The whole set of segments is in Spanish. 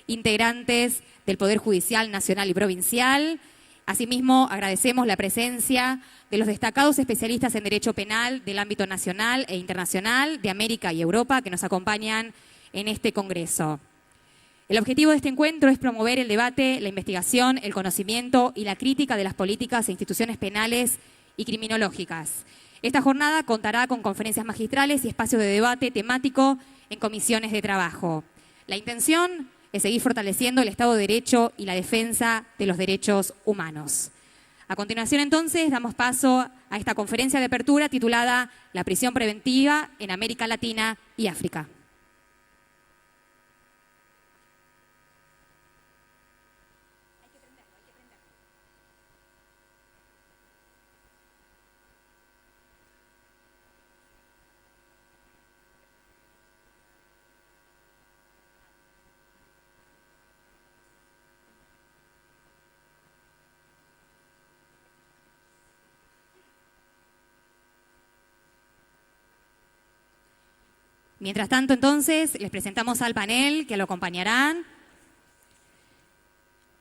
integrantes del Poder Judicial Nacional y Provincial. Asimismo, agradecemos la presencia de los destacados especialistas en Derecho Penal del ámbito nacional e internacional, de América y Europa, que nos acompañan en este congreso. El objetivo de este encuentro es promover el debate, la investigación, el conocimiento y la crítica de las políticas e instituciones penales y criminológicas. Esta jornada contará con conferencias magistrales y espacios de debate temático en comisiones de trabajo. La intención es seguir fortaleciendo el Estado de Derecho y la defensa de los derechos humanos. A continuación, entonces, damos paso a esta conferencia de apertura titulada La prisión preventiva en América Latina y África. Mientras tanto, entonces, les presentamos al panel que lo acompañarán.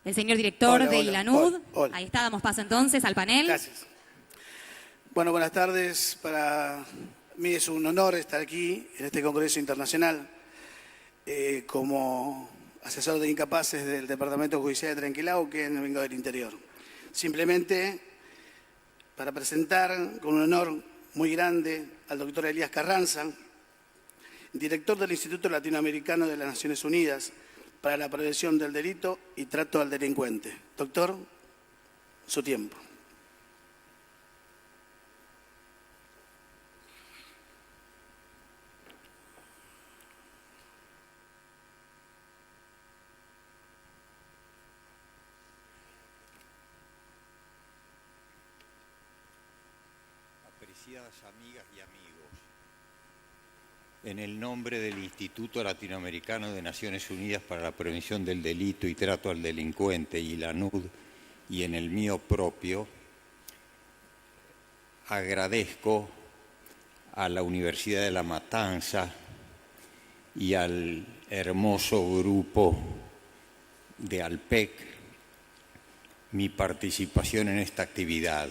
El señor director de ILANUD. Ahí está, damos paso entonces al panel. Gracias. Bueno, buenas tardes. Para mí es un honor estar aquí en este Congreso Internacional como asesor de incapaces del Departamento Judicial de Trenquelauquen, vengo del interior. Simplemente para presentar con un honor muy grande al doctor Elías Carranza, director del Instituto Latinoamericano de las Naciones Unidas para la Prevención del Delito y Trato al Delincuente. Doctor, su tiempo. Apreciadas amigas y amigos, en el nombre del Instituto Latinoamericano de Naciones Unidas para la Prevención del Delito y Trato al Delincuente, ILANUD, y en el mío propio, agradezco a la Universidad de La Matanza y al hermoso grupo de ALPEC mi participación en esta actividad.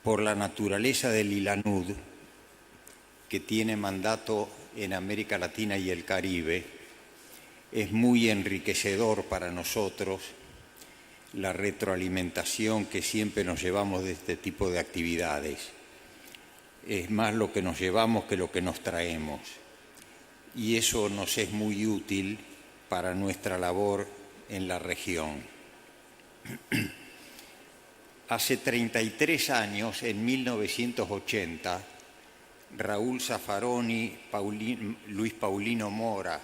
Por la naturaleza del ILANUD, que tiene mandato en América Latina y el Caribe, es muy enriquecedor para nosotros la retroalimentación que siempre nos llevamos de este tipo de actividades. Es más lo que nos llevamos que lo que nos traemos. Y eso nos es muy útil para nuestra labor en la región. Hace 33 años, en 1980, Raúl Zaffaroni, Luis Paulino Mora,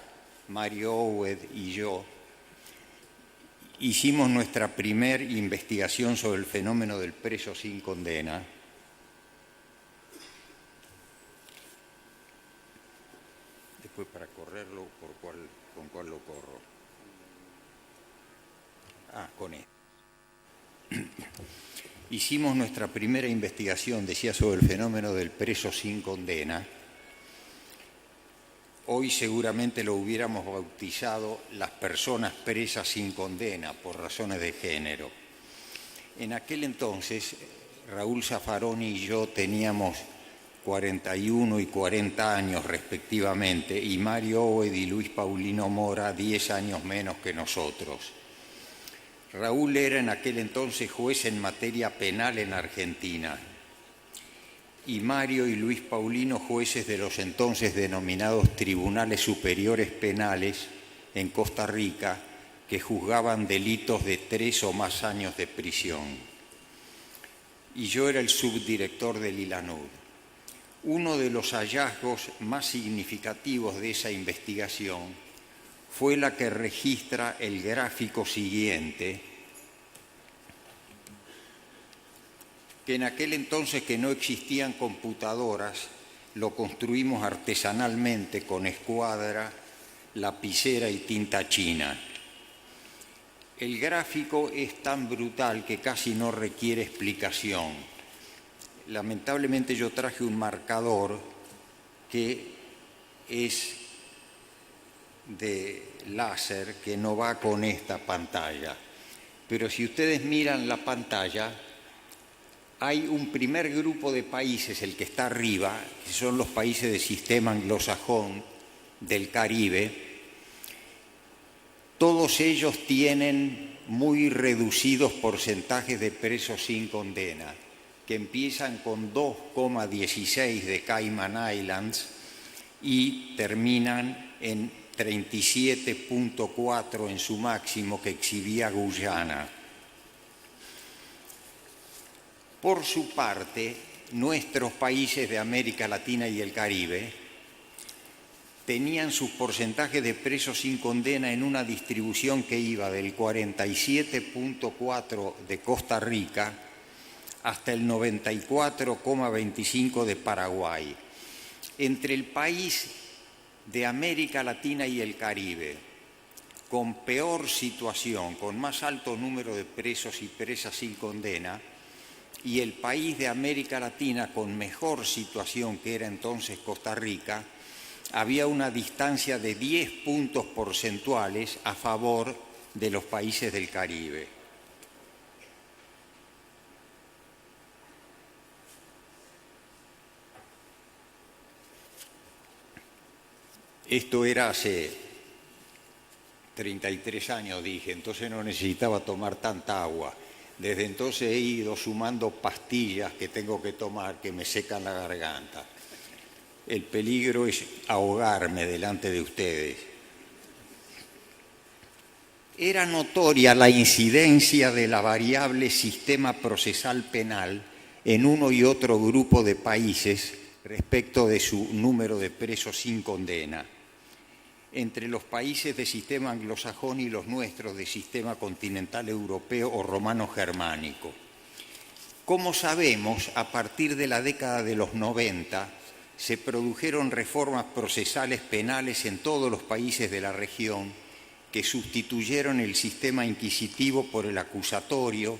Mario Owed y yo hicimos nuestra primera investigación sobre el fenómeno del preso sin condena. Después, para correrlo, ¿con cuál lo corro? Con él. Hicimos nuestra primera investigación, decía, sobre el fenómeno del preso sin condena. Hoy seguramente lo hubiéramos bautizado las personas presas sin condena por razones de género. En aquel entonces, Raúl Zaffaroni y yo teníamos 41 y 40 años respectivamente, y Mario Owed y Luis Paulino Mora 10 años menos que nosotros. Raúl era en aquel entonces juez en materia penal en Argentina y Mario y Luis Paulino jueces de los entonces denominados Tribunales Superiores Penales en Costa Rica, que juzgaban delitos de 3 o más años de prisión. Y yo era el subdirector del ILANUD. Uno de los hallazgos más significativos de esa investigación fue la que registra el gráfico siguiente, que en aquel entonces que no existían computadoras, lo construimos artesanalmente con escuadra, lapicera y tinta china. El gráfico es tan brutal que casi no requiere explicación. Lamentablemente yo traje un marcador que es de láser que no va con esta pantalla. Pero si ustedes miran la pantalla, hay un primer grupo de países, el que está arriba, que son los países del sistema anglosajón del Caribe. Todos ellos tienen muy reducidos porcentajes de presos sin condena, que empiezan con 2,16 de Cayman Islands y terminan en 37,4 en su máximo que exhibía Guyana. Por su parte, nuestros países de América Latina y el Caribe tenían sus porcentajes de presos sin condena en una distribución que iba del 47,4 de Costa Rica hasta el 94,25 de Paraguay. Entre el país de América Latina y el Caribe con peor situación, con más alto número de presos y presas sin condena, y el país de América Latina con mejor situación, que era entonces Costa Rica, había una distancia de 10 puntos porcentuales a favor de los países del Caribe. Esto era hace 33 años, dije, entonces no necesitaba tomar tanta agua. Desde entonces he ido sumando pastillas que tengo que tomar que me secan la garganta. El peligro es ahogarme delante de ustedes. Era notoria la incidencia de la variable sistema procesal penal en uno y otro grupo de países respecto de su número de presos sin condena. Entre los países de sistema anglosajón y los nuestros de sistema continental europeo o romano-germánico. Como sabemos, a partir de la década de los 90 se produjeron reformas procesales penales en todos los países de la región que sustituyeron el sistema inquisitivo por el acusatorio,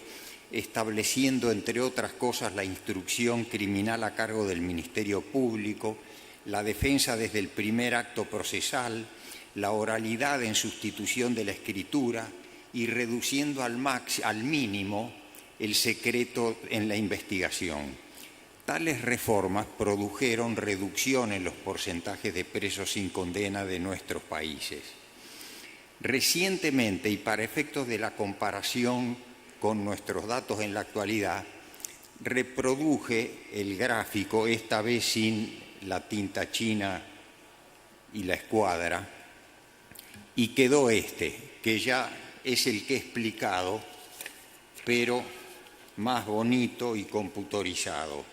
estableciendo, entre otras cosas, la instrucción criminal a cargo del Ministerio Público, la defensa desde el primer acto procesal, la oralidad en sustitución de la escritura y reduciendo al mínimo el secreto en la investigación. Tales reformas produjeron reducción en los porcentajes de presos sin condena de nuestros países. Recientemente, y para efectos de la comparación con nuestros datos en la actualidad, reproduje el gráfico, esta vez sin la tinta china y la escuadra, y quedó este, que ya es el que he explicado, pero más bonito y computarizado.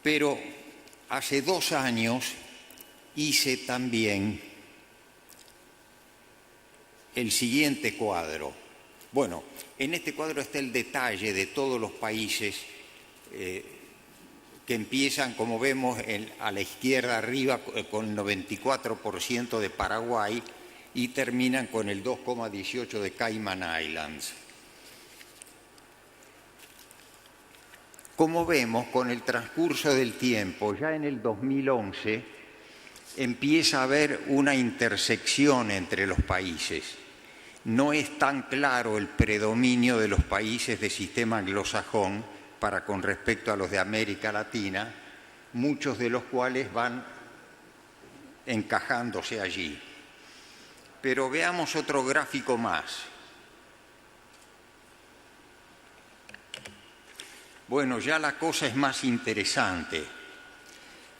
Pero hace 2 años hice también el siguiente cuadro. Bueno, en este cuadro está el detalle de todos los países que empiezan, como vemos, a la izquierda arriba con el 94% de Paraguay y terminan con el 2,18 de Cayman Islands. Como vemos, con el transcurso del tiempo, ya en el 2011, empieza a haber una intersección entre los países. No es tan claro el predominio de los países de sistema anglosajón para con respecto a los de América Latina, muchos de los cuales van encajándose allí. Pero veamos otro gráfico más. Bueno, ya la cosa es más interesante.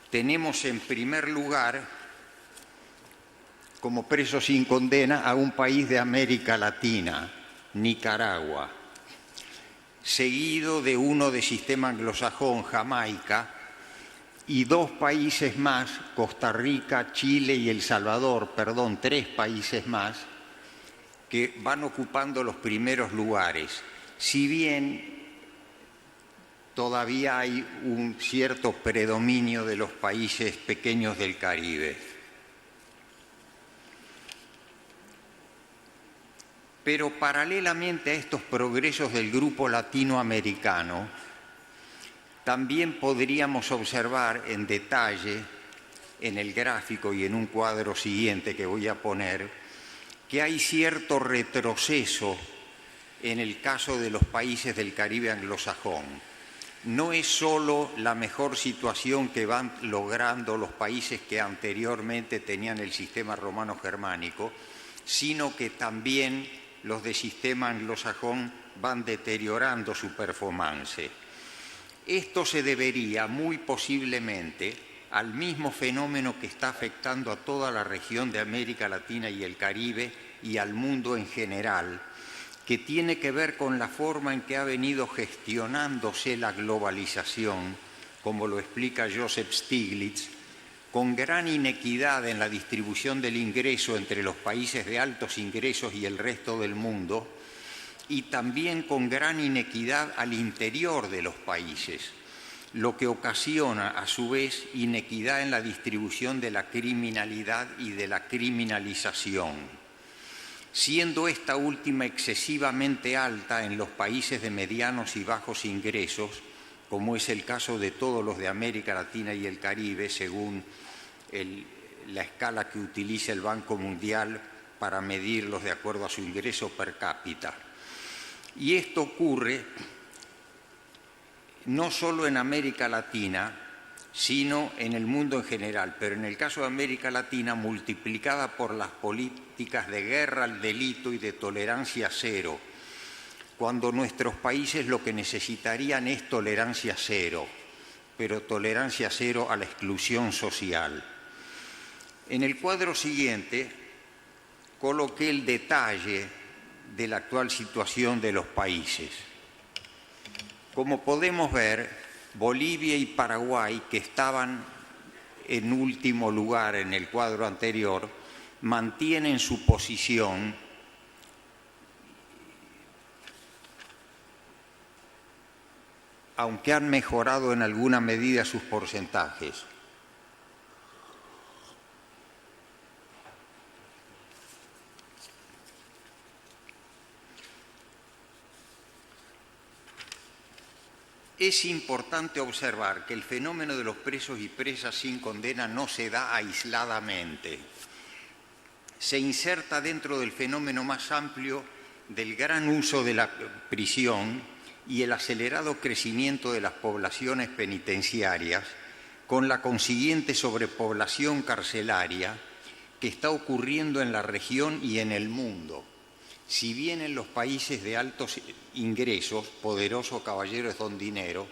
Tenemos en primer lugar, como preso sin condena, a un país de América Latina, Nicaragua, seguido de uno de sistema anglosajón, Jamaica, y 2 países más, Costa Rica, Chile y El Salvador, 3 países más, que van ocupando los primeros lugares. Si bien todavía hay un cierto predominio de los países pequeños del Caribe. Pero paralelamente a estos progresos del grupo latinoamericano, también podríamos observar en detalle en el gráfico y en un cuadro siguiente que voy a poner, que hay cierto retroceso en el caso de los países del Caribe anglosajón. No es solo la mejor situación que van logrando los países que anteriormente tenían el sistema romano-germánico, sino que también los de sistema anglosajón van deteriorando su performance. Esto se debería muy posiblemente al mismo fenómeno que está afectando a toda la región de América Latina y el Caribe y al mundo en general, que tiene que ver con la forma en que ha venido gestionándose la globalización, como lo explica Joseph Stiglitz, con gran inequidad en la distribución del ingreso entre los países de altos ingresos y el resto del mundo, y también con gran inequidad al interior de los países, lo que ocasiona a su vez inequidad en la distribución de la criminalidad y de la criminalización, siendo esta última excesivamente alta en los países de medianos y bajos ingresos, como es el caso de todos los de América Latina y el Caribe, según la escala que utiliza el Banco Mundial para medirlos de acuerdo a su ingreso per cápita. Y esto ocurre no solo en América Latina, sino en el mundo en general, pero en el caso de América Latina multiplicada por las políticas de guerra al delito y de tolerancia cero, cuando nuestros países lo que necesitarían es tolerancia cero, pero tolerancia cero a la exclusión social. En el cuadro siguiente coloqué el detalle de la actual situación de los países. Como podemos ver, Bolivia y Paraguay, que estaban en último lugar en el cuadro anterior, mantienen su posición aunque han mejorado en alguna medida sus porcentajes. Es importante observar que el fenómeno de los presos y presas sin condena no se da aisladamente. Se inserta dentro del fenómeno más amplio del gran uso de la prisión y el acelerado crecimiento de las poblaciones penitenciarias, con la consiguiente sobrepoblación carcelaria que está ocurriendo en la región y en el mundo. Si bien en los países de altos ingresos, poderoso caballero es don dinero,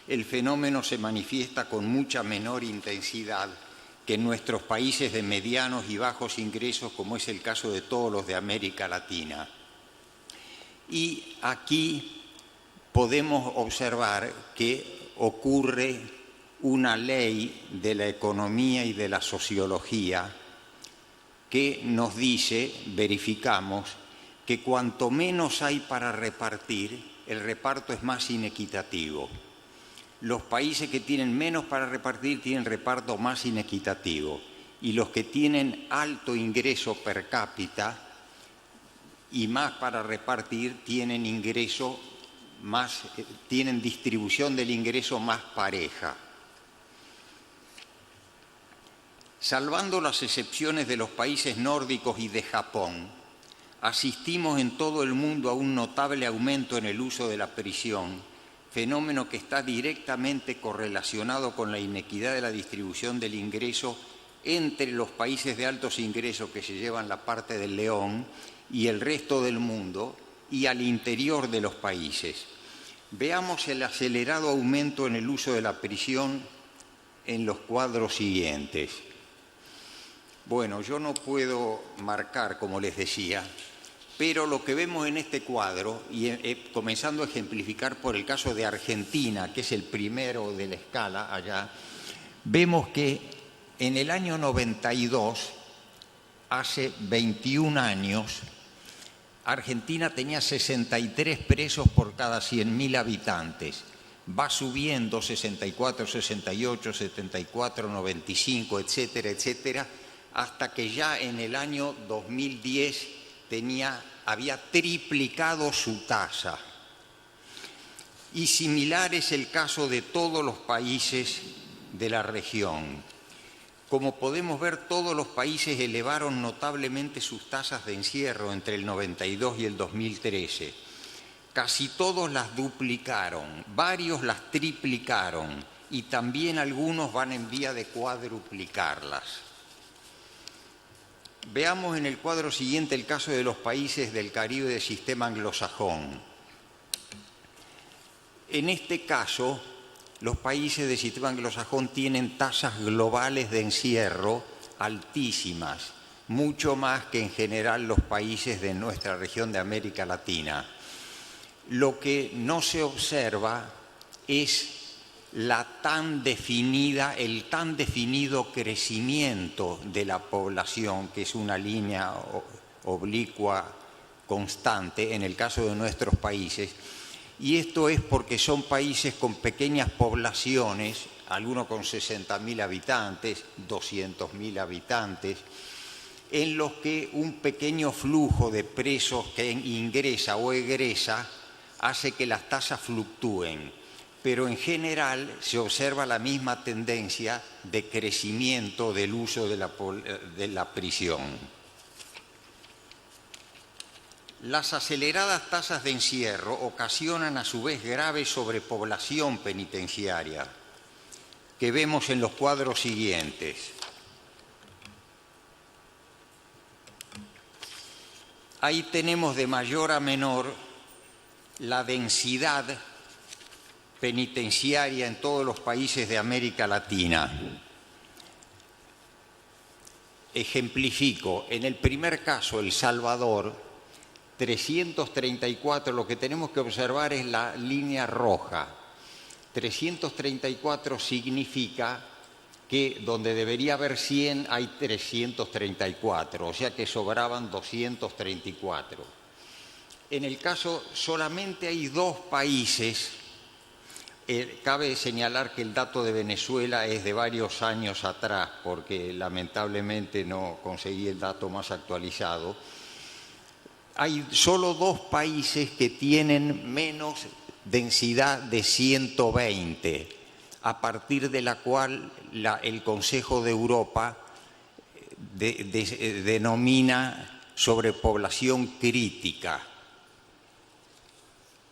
el fenómeno se manifiesta con mucha menor intensidad que en nuestros países de medianos y bajos ingresos, como es el caso de todos los de América Latina. Y aquí podemos observar que ocurre una ley de la economía y de la sociología que nos dice, verificamos, que cuanto menos hay para repartir, el reparto es más inequitativo. Los países que tienen menos para repartir tienen reparto más inequitativo, y los que tienen alto ingreso per cápita y más para repartir tienen tienen distribución del ingreso más pareja. Salvando las excepciones de los países nórdicos y de Japón, asistimos en todo el mundo a un notable aumento en el uso de la prisión, fenómeno que está directamente correlacionado con la inequidad de la distribución del ingreso entre los países de altos ingresos que se llevan la parte del león y el resto del mundo y al interior de los países. Veamos el acelerado aumento en el uso de la prisión en los cuadros siguientes. Bueno, yo no puedo marcar, como les decía, pero lo que vemos en este cuadro, y comenzando a ejemplificar por el caso de Argentina, que es el primero de la escala allá, vemos que en el año 92, hace 21 años, Argentina tenía 63 presos por cada 100.000 habitantes. Va subiendo 64, 68, 74, 95, etcétera, etcétera, hasta que ya en el año 2010 había triplicado su tasa. Y similar es el caso de todos los países de la región. Como podemos ver, todos los países elevaron notablemente sus tasas de encierro entre el 92 y el 2013. Casi todos las duplicaron, varios las triplicaron y también algunos van en vía de cuadruplicarlas. Veamos en el cuadro siguiente el caso de los países del Caribe del sistema anglosajón. En este caso, los países del sistema anglosajón tienen tasas globales de encierro altísimas, mucho más que en general los países de nuestra región de América Latina. Lo que no se observa es el tan definido crecimiento de la población, que es una línea oblicua constante en el caso de nuestros países. Y esto es porque son países con pequeñas poblaciones, algunos con 60.000 habitantes, 200.000 habitantes, en los que un pequeño flujo de presos que ingresa o egresa hace que las tasas fluctúen. Pero en general se observa la misma tendencia de crecimiento del uso de la prisión. Las aceleradas tasas de encierro ocasionan a su vez grave sobrepoblación penitenciaria, que vemos en los cuadros siguientes. Ahí tenemos de mayor a menor la densidad penitenciaria en todos los países de América Latina. Ejemplifico, en el primer caso, El Salvador, 334, lo que tenemos que observar es la línea roja. 334 significa que donde debería haber 100 hay 334, o sea que sobraban 234. En el caso solamente hay 2 países. Cabe señalar que el dato de Venezuela es de varios años atrás, porque lamentablemente no conseguí el dato más actualizado. Hay solo 2 países que tienen menos densidad de 120, a partir de la cual el Consejo de Europa denomina sobrepoblación crítica.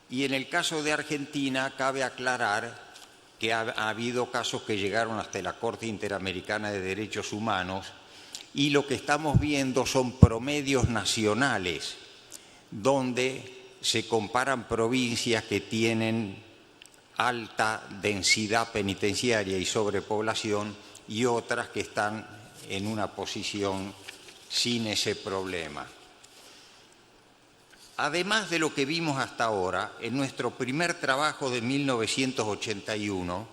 Y en el caso de Argentina cabe aclarar que ha habido casos que llegaron hasta la Corte Interamericana de Derechos Humanos y lo que estamos viendo son promedios nacionales donde se comparan provincias que tienen alta densidad penitenciaria y sobrepoblación y otras que están en una posición sin ese problema. Además de lo que vimos hasta ahora, en nuestro primer trabajo de 1981,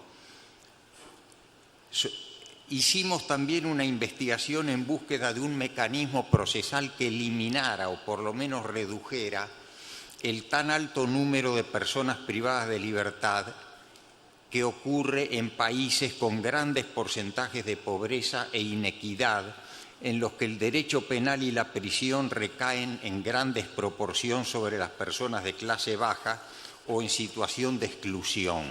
hicimos también una investigación en búsqueda de un mecanismo procesal que eliminara o por lo menos redujera el tan alto número de personas privadas de libertad que ocurre en países con grandes porcentajes de pobreza e inequidad, en los que el derecho penal y la prisión recaen en gran desproporción sobre las personas de clase baja o en situación de exclusión.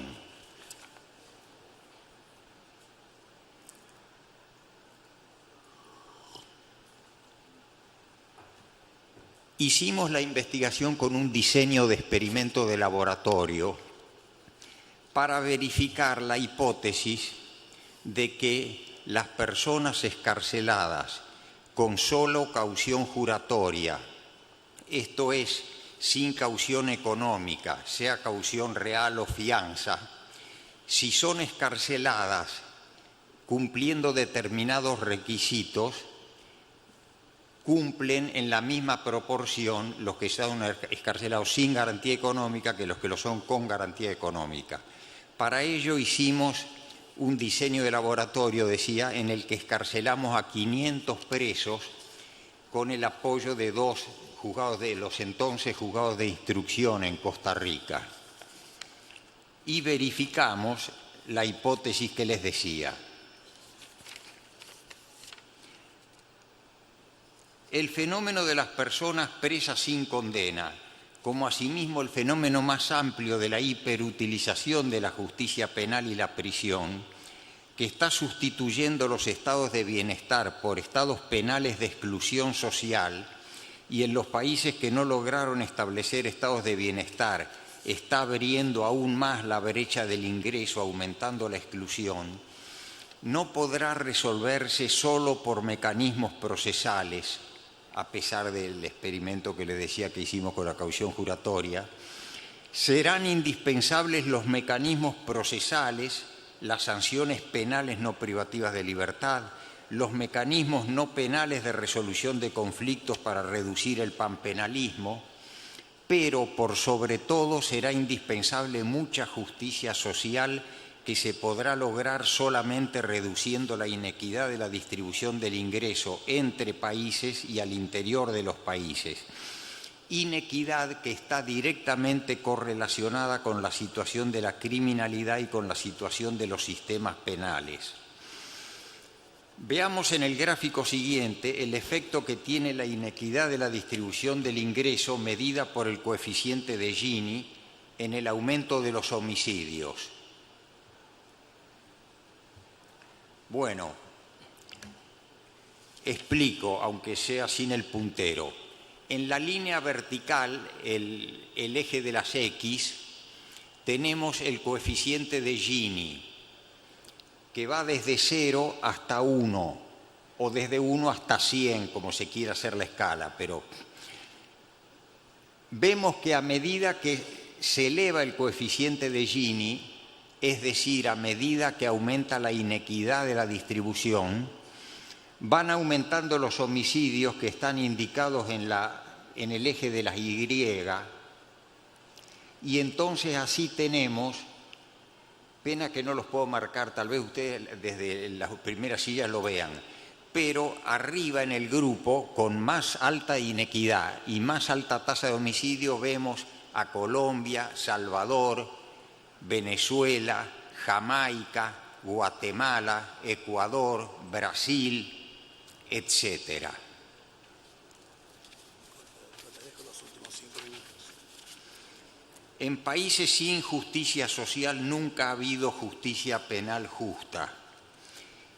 Hicimos la investigación con un diseño de experimento de laboratorio para verificar la hipótesis de que las personas excarceladas con solo caución juratoria, esto es, sin caución económica, sea caución real o fianza, si son excarceladas cumpliendo determinados requisitos, cumplen en la misma proporción los que están excarcelados sin garantía económica que los que lo son con garantía económica. Para ello hicimos un diseño de laboratorio, decía, en el que excarcelamos a 500 presos con el apoyo de 2 juzgados de los entonces juzgados de instrucción en Costa Rica. Y verificamos la hipótesis que les decía. El fenómeno de las personas presas sin condena, como asimismo el fenómeno más amplio de la hiperutilización de la justicia penal y la prisión, que está sustituyendo los estados de bienestar por estados penales de exclusión social, y en los países que no lograron establecer estados de bienestar está abriendo aún más la brecha del ingreso, aumentando la exclusión, no podrá resolverse solo por mecanismos procesales, a pesar del experimento que les decía que hicimos con la caución juratoria. Serán indispensables los mecanismos procesales, las sanciones penales no privativas de libertad, los mecanismos no penales de resolución de conflictos para reducir el panpenalismo, pero por sobre todo será indispensable mucha justicia social que se podrá lograr solamente reduciendo la inequidad de la distribución del ingreso entre países y al interior de los países. Inequidad que está directamente correlacionada con la situación de la criminalidad y con la situación de los sistemas penales. Veamos en el gráfico siguiente el efecto que tiene la inequidad de la distribución del ingreso medida por el coeficiente de Gini en el aumento de los homicidios. Bueno, explico, aunque sea sin el puntero. En la línea vertical, el eje de las X, tenemos el coeficiente de Gini, que va desde 0 hasta 1, o desde 1 hasta 100, como se quiera hacer la escala, pero vemos que a medida que se eleva el coeficiente de Gini, es decir, a medida que aumenta la inequidad de la distribución, van aumentando los homicidios que están indicados en el eje de las Y, y entonces así tenemos, pena que no los puedo marcar, tal vez ustedes desde las primeras sillas lo vean, pero arriba en el grupo, con más alta inequidad y más alta tasa de homicidio, vemos a Colombia, Salvador, Venezuela, Jamaica, Guatemala, Ecuador, Brasil, etc. En países sin justicia social nunca ha habido justicia penal justa.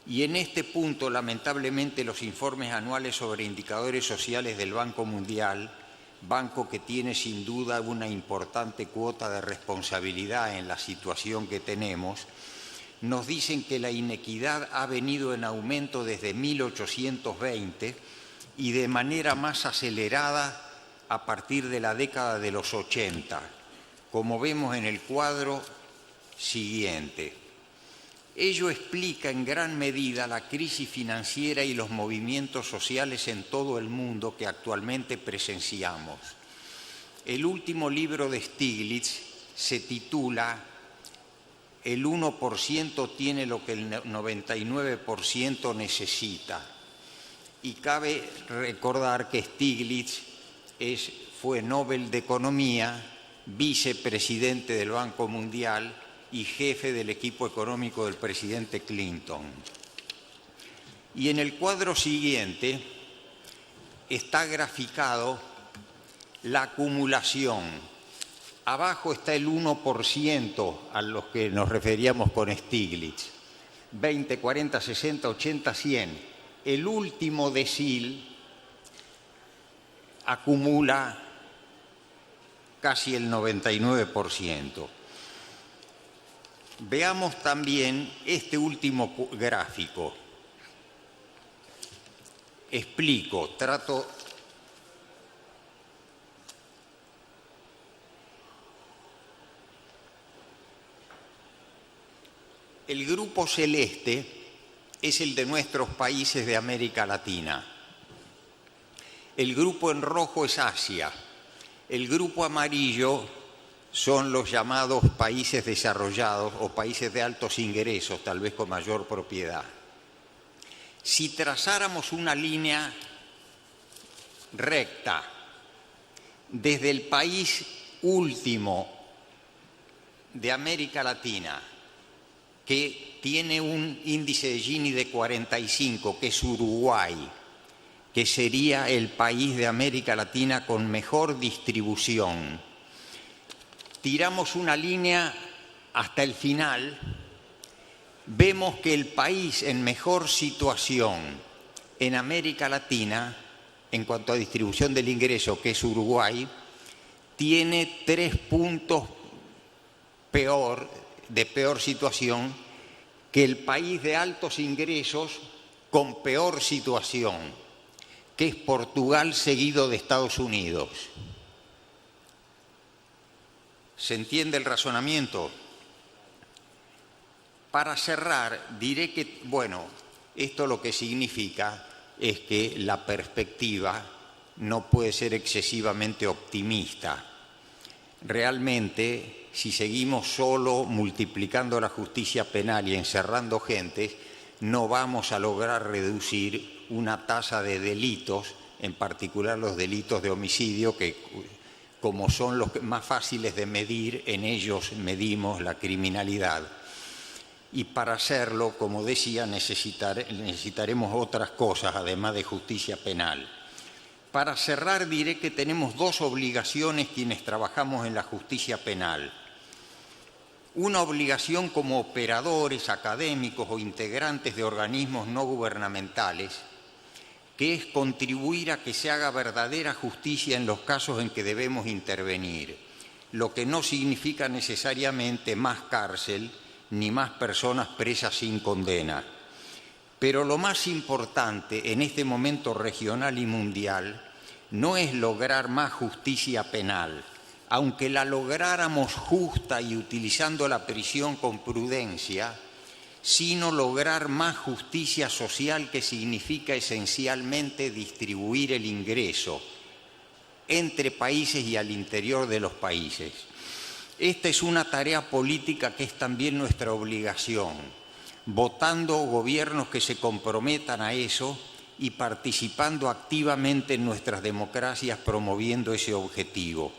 Y en este punto, lamentablemente, los informes anuales sobre indicadores sociales del Banco Mundial, banco que tiene sin duda una importante cuota de responsabilidad en la situación que tenemos, nos dicen que la inequidad ha venido en aumento desde 1820 y de manera más acelerada a partir de la década de los 80, como vemos en el cuadro siguiente. Ello explica en gran medida la crisis financiera y los movimientos sociales en todo el mundo que actualmente presenciamos. El último libro de Stiglitz se titula "El 1% tiene lo que el 99% necesita". Y cabe recordar que Stiglitz fue Nobel de Economía, vicepresidente del Banco Mundial y jefe del equipo económico del presidente Clinton. Y en el cuadro siguiente está graficado la acumulación. Abajo está el 1% a los que nos referíamos con Stiglitz. 20, 40, 60, 80, 100. El último decil acumula casi el 99%. Veamos también este último gráfico. Explico, trato. El grupo celeste es el de nuestros países de América Latina. El grupo en rojo es Asia. El grupo amarillo son los llamados países desarrollados o países de altos ingresos, tal vez con mayor propiedad. Si trazáramos una línea recta desde el país último de América Latina, que tiene un índice de Gini de 45, que es Uruguay, que sería el país de América Latina con mejor distribución, tiramos una línea hasta el final, vemos que el país en mejor situación en América Latina, en cuanto a distribución del ingreso, que es Uruguay, tiene 3 puntos de peor situación que el país de altos ingresos con peor situación, que es Portugal, seguido de Estados Unidos. ¿Se entiende el razonamiento? Para cerrar, diré que, bueno, esto lo que significa es que la perspectiva no puede ser excesivamente optimista. Realmente, si seguimos solo multiplicando la justicia penal y encerrando gente, no vamos a lograr reducir una tasa de delitos, en particular los delitos de homicidio, que como son los más fáciles de medir, en ellos medimos la criminalidad. Y para hacerlo, como decía, necesitaremos otras cosas, además de justicia penal. Para cerrar, diré que tenemos 2 obligaciones quienes trabajamos en la justicia penal. Una obligación como operadores, académicos o integrantes de organismos no gubernamentales, que es contribuir a que se haga verdadera justicia en los casos en que debemos intervenir, lo que no significa necesariamente más cárcel ni más personas presas sin condena. Pero lo más importante en este momento regional y mundial no es lograr más justicia penal, aunque la lográramos justa y utilizando la prisión con prudencia, sino lograr más justicia social, que significa esencialmente distribuir el ingreso entre países y al interior de los países. Esta es una tarea política que es también nuestra obligación, votando gobiernos que se comprometan a eso y participando activamente en nuestras democracias promoviendo ese objetivo.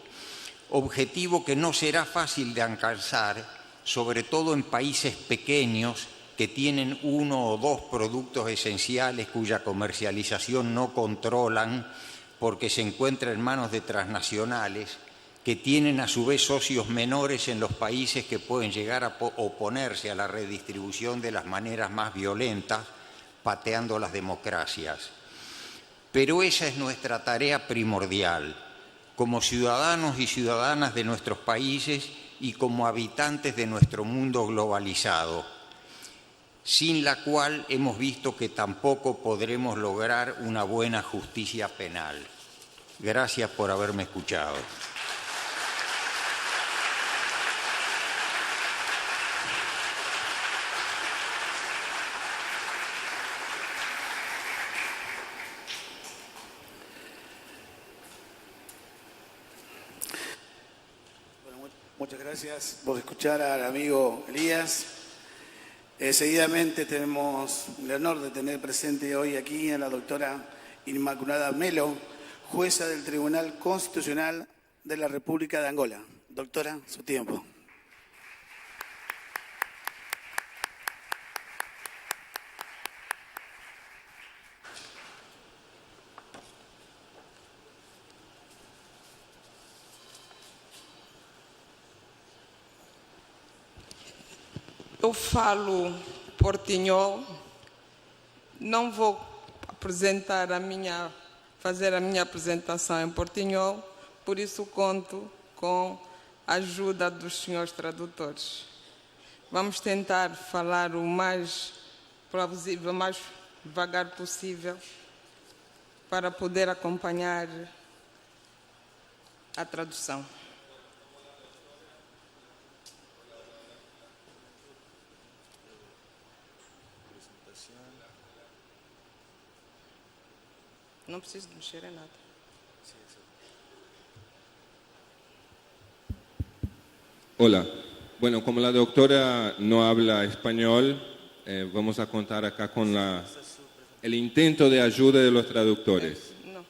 Objetivo que no será fácil de alcanzar, sobre todo en países pequeños que tienen 1 o 2 productos esenciales cuya comercialización no controlan porque se encuentra en manos de transnacionales, que tienen a su vez socios menores en los países que pueden llegar a oponerse a la redistribución de las maneras más violentas, pateando las democracias. Pero esa es nuestra tarea primordial, como ciudadanos y ciudadanas de nuestros países y como habitantes de nuestro mundo globalizado, sin la cual hemos visto que tampoco podremos lograr una buena justicia penal. Gracias por haberme escuchado. Muchas gracias por escuchar al amigo Elías. Seguidamente tenemos el honor de tener presente hoy aquí a la doctora Inmaculada Melo, jueza del Tribunal Constitucional de la República de Angola. Doctora, su tiempo. Eu falo portinhol, não vou fazer a minha apresentação em portinhol, por isso conto com a ajuda dos senhores tradutores. Vamos tentar falar o mais plausível, o mais devagar possível, para poder acompanhar a tradução. No preciso mexer en nada. Hola. Bueno, como la doctora no habla español, vamos a contar acá con el intento de ayuda de los traductores. No.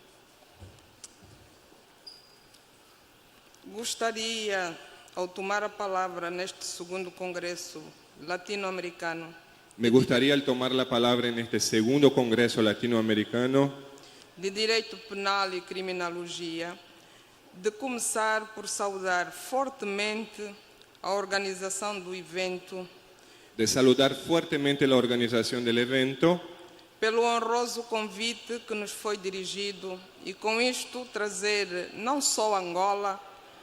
Gostaria, ao tomar a palavra neste segundo congresso latino-americano, Me gustaría al tomar la palabra en este segundo Congreso Latinoamericano de Direito Penal e Criminologia, de começar por saudar fortemente a organização do evento, de saludar fuertemente la organización del evento, pelo honroso convite que nos foi dirigido e com isto trazer não só Angola,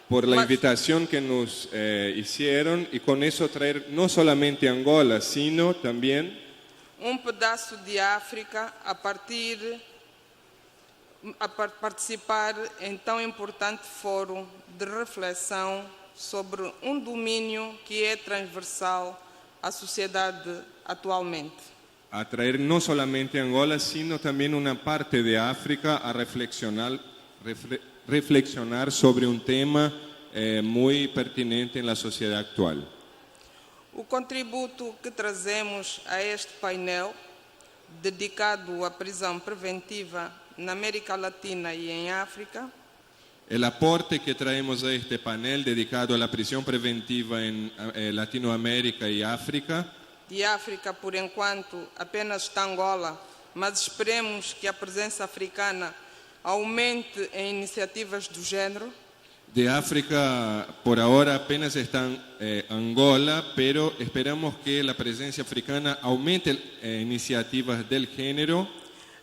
por la mas invitación que nos hicieron y con eso traer no solamente Angola, sino también pedaço de África a participar em tão importante fórum de reflexão sobre domínio que é transversal à sociedade atualmente. a traer no solamente Angola, sino también una parte de África a reflexionar sobre un tema muy pertinente en la sociedad actual. O contributo que trazemos a este painel, dedicado à prisão preventiva na América Latina e em África, El aporte que traemos a este panel dedicado a la prisión preventiva en Latinoamérica y África, de África, por enquanto, apenas está Angola, mas esperemos que a presença africana aumente em iniciativas do género. de África por ahora apenas está Angola, pero esperamos que la presencia africana aumente iniciativas del género.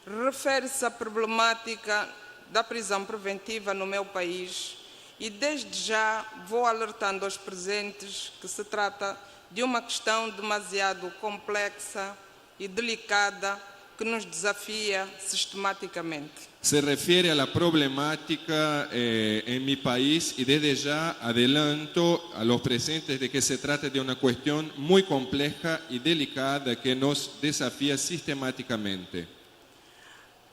Refere-se à problemática da prisão preventiva no meu país e desde já vou alertando aos presentes que se trata de uma questão demasiado complexa e delicada que nos desafia sistematicamente. Se refiere a la problemática en mi país y desde ya adelanto a los presentes de que se trata de una cuestión muy compleja y delicada que nos desafía sistemáticamente.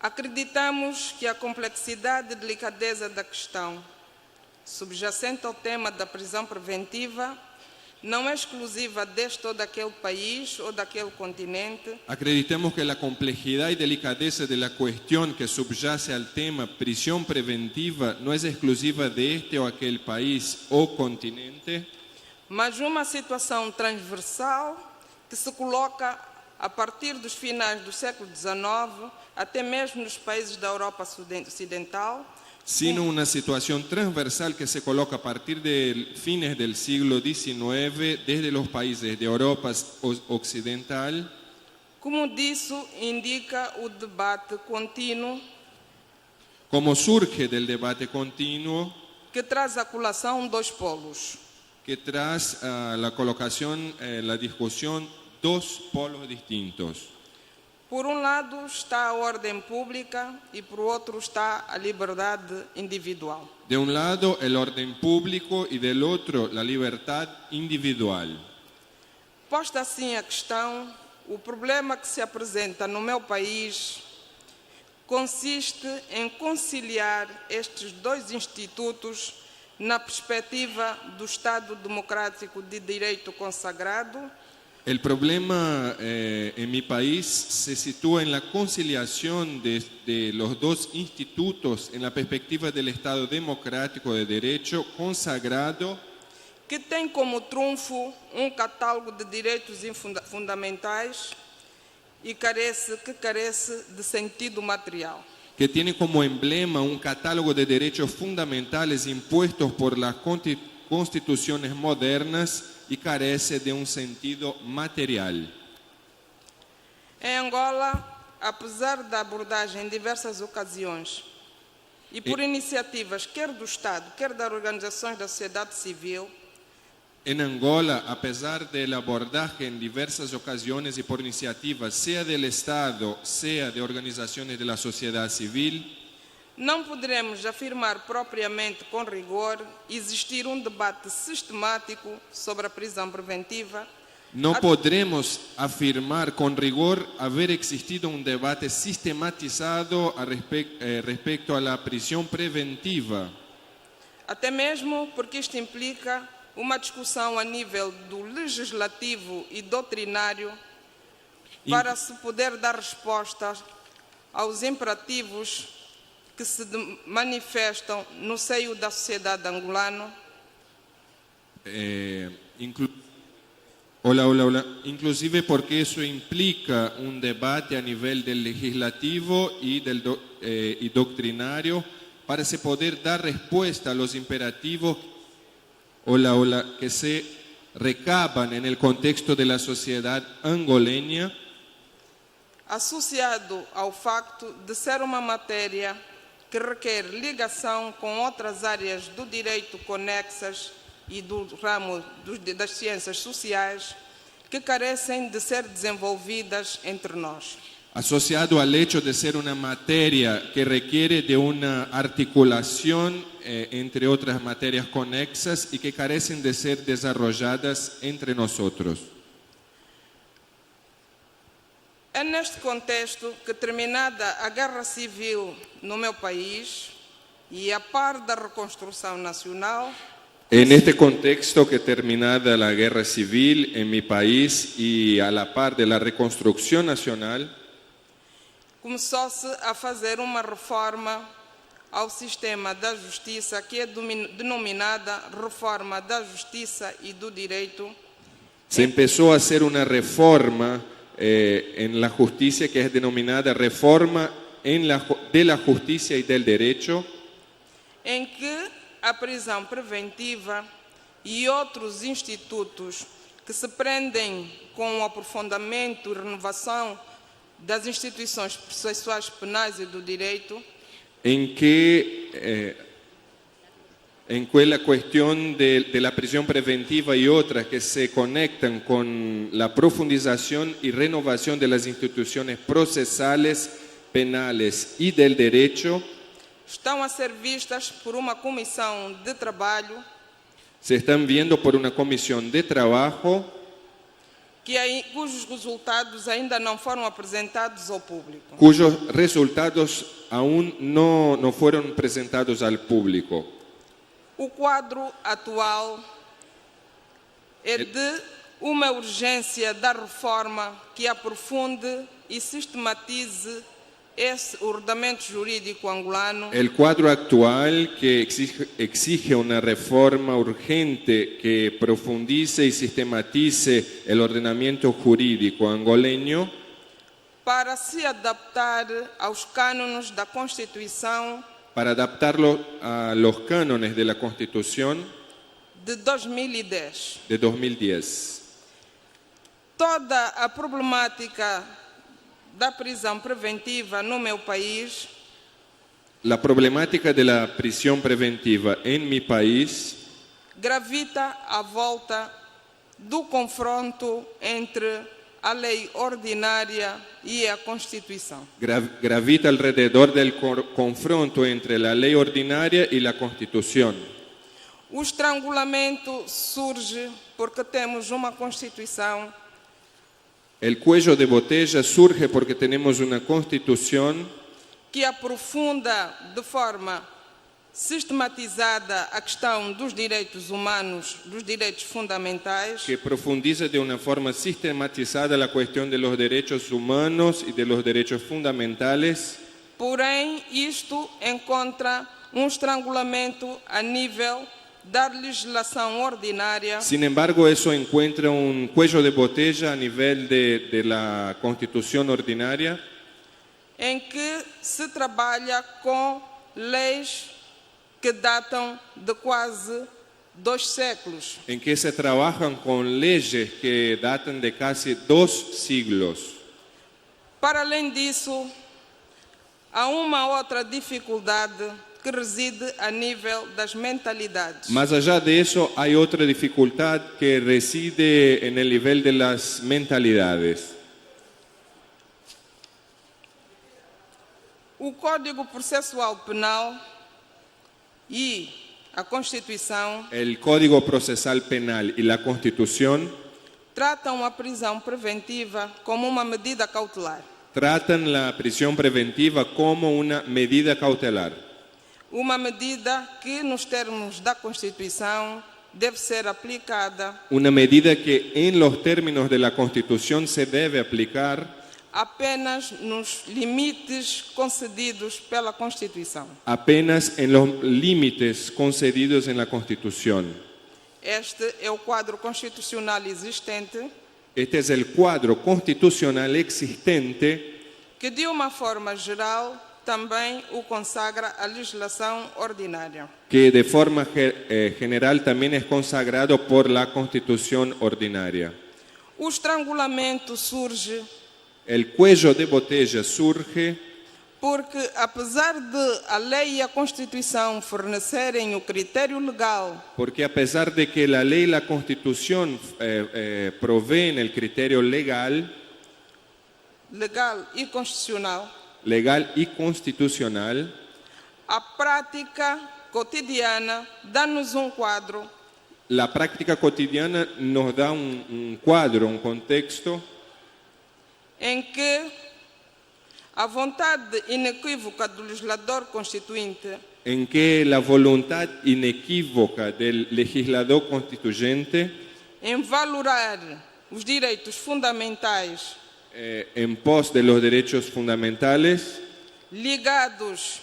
Acreditamos que a complexidade e delicadeza da questão subjacente ao tema da prisão preventiva não é exclusiva deste ou daquele país ou daquele continente. Acreditamos que la complejidad y delicadeza de la cuestión que subyace al tema prisión preventiva no es exclusiva de este o aquel país o continente, Mas uma situação transversal que se coloca a partir dos finais do século XIX até mesmo nos países da Europa Ocidental, sino una situación transversal que se coloca a partir de fines del siglo XIX desde los países de Europa Occidental. como disso indica o debate contínuo Como surge del debate continuo que traz à colação dois polos. que tras la colocación, la discusión, dos polos distintos. Por um lado está a ordem pública e por outro está a liberdade individual. De un lado el orden público y del otro la libertad individual. Posta assim a questão, o problema que se apresenta no meu país consiste em conciliar estes dois institutos na perspectiva do Estado democrático de direito consagrado. El problema en mi país se sitúa en la conciliación de los dos institutos en la perspectiva del Estado democrático de derecho consagrado, que tem como trunfo catálogo de direitos fundamentais e carece de sentido material. que tiene como emblema un catálogo de derechos fundamentales impuestos por las constituciones modernas y carece de un sentido material. Em Angola, apesar da abordagem em diversas ocasiões e por iniciativas quer do Estado, quer das organizações da sociedade civil, En Angola, a pesar del abordaje en diversas ocasiones y por iniciativas, sea del Estado, sea de organizaciones de la sociedad civil, não poderemos afirmar propriamente com rigor existir debate sistemático sobre a prisão preventiva. no podremos afirmar con rigor haber existido un debate sistematizado respecto a la prisión preventiva. Até mesmo porque isto implica uma discussão a nível do legislativo e doutrinário para se poder dar resposta aos imperativos que se manifestam no seio da sociedade angolana. Hola. Inclusive porque eso implica un debate a nivel del legislativo y doctrinario para se poder dar respuesta a los imperativos que se recaban en el contexto de la sociedad angoleña, associado ao facto de ser uma matéria que requer ligação com outras áreas do direito conexas e do ramo das ciências sociais que carecem de ser desenvolvidas entre nós. asociado al hecho de ser una materia que requiere de una articulación entre otras materias conexas y que carecen de ser desarrolladas entre nosotros. É neste contexto que, terminada a Guerra Civil no meu país e a par da reconstrução nacional, En este contexto que terminada la guerra civil en mi país y a la par de la reconstrucción nacional, começou-se a fazer uma reforma ao sistema da justiça, que é denominada Reforma da Justiça e do Direito, se empezó a hacer una reforma en la justicia que es denominada Reforma de la Justicia y del Derecho, em que a prisão preventiva e outros institutos que se prendem com o aprofundamento e renovação das instituições processuais penais e do direito, en que la cuestión de la prisión preventiva y otras que se conectan con la profundización y renovación de las instituciones procesales, penales y del derecho, estão a ser vistas por uma comissão de trabalho se están viendo por una comisión de trabajo cujos resultados ainda não foram apresentados ao público. cuyos resultados aún no fueron presentados al público. O quadro atual é de uma urgência da reforma que aprofunde e sistematize esse ordenamento jurídico angolano, El cuadro actual que exige una reforma urgente que profundice y sistematice el ordenamiento jurídico angoleño para se adaptar aos cânones da Constituição para adaptarlo a los cánones de la Constitución de 2010. de 2010. Toda a problemática da prisão preventiva no meu país La problemática de la prisión preventiva en mi país gravita à volta do confronto entre a lei ordinária e a Constituição. gravita alrededor del confronto entre la ley ordinaria y la Constitución. O estrangulamento surge porque temos uma Constituição El cuello de botella surge porque tenemos una Constitución que aprofunda de forma sistematizada a questão dos direitos humanos, dos direitos fundamentais, que profundiza de una forma sistematizada la cuestión de los derechos humanos y de los derechos fundamentales, porém isto encontra estrangulamento a nível da legislação ordinária, sin embargo eso encuentra un cuello de botella a nivel de la Constitución ordinaria, em que se trabalha com leis que datam de quase 2 séculos. en que se trabajan con leyes que datan de casi 2 siglos. Para além disso, há uma outra dificuldade que reside a nível das mentalidades. Más allá de eso, hay otra dificultad que reside en el nivel de las mentalidades. O Código Processual Penal e a Constituição El Código Procesal Penal y la Constitución tratam a prisão preventiva como uma medida cautelar. tratan la prisión preventiva como una medida cautelar. Uma medida que, nos termos da Constituição, deve ser aplicada Una medida que en los términos de la Constitución se debe aplicar apenas nos limites concedidos pela Constituição. apenas en los límites concedidos en la Constitución. Este é o quadro constitucional existente Este es el cuadro constitucional existente que, de uma forma geral, também o consagra a legislação ordinária. que de forma general también es consagrado por la Constitución ordinaria. O estrangulamento surge El cuello de botella surge porque, apesar de a lei e a Constituição fornecerem o critério legal porque a pesar de que la ley y la Constitución proveen el criterio legal e constitucional, y constitucional, a prática cotidiana dá-nos quadro la práctica cotidiana nos da un cuadro, un contexto em que a vontade inequívoca do legislador constituinte en que la voluntad inequívoca del legislador constituyente em valorar os direitos fundamentais en pos de los derechos fundamentales ligados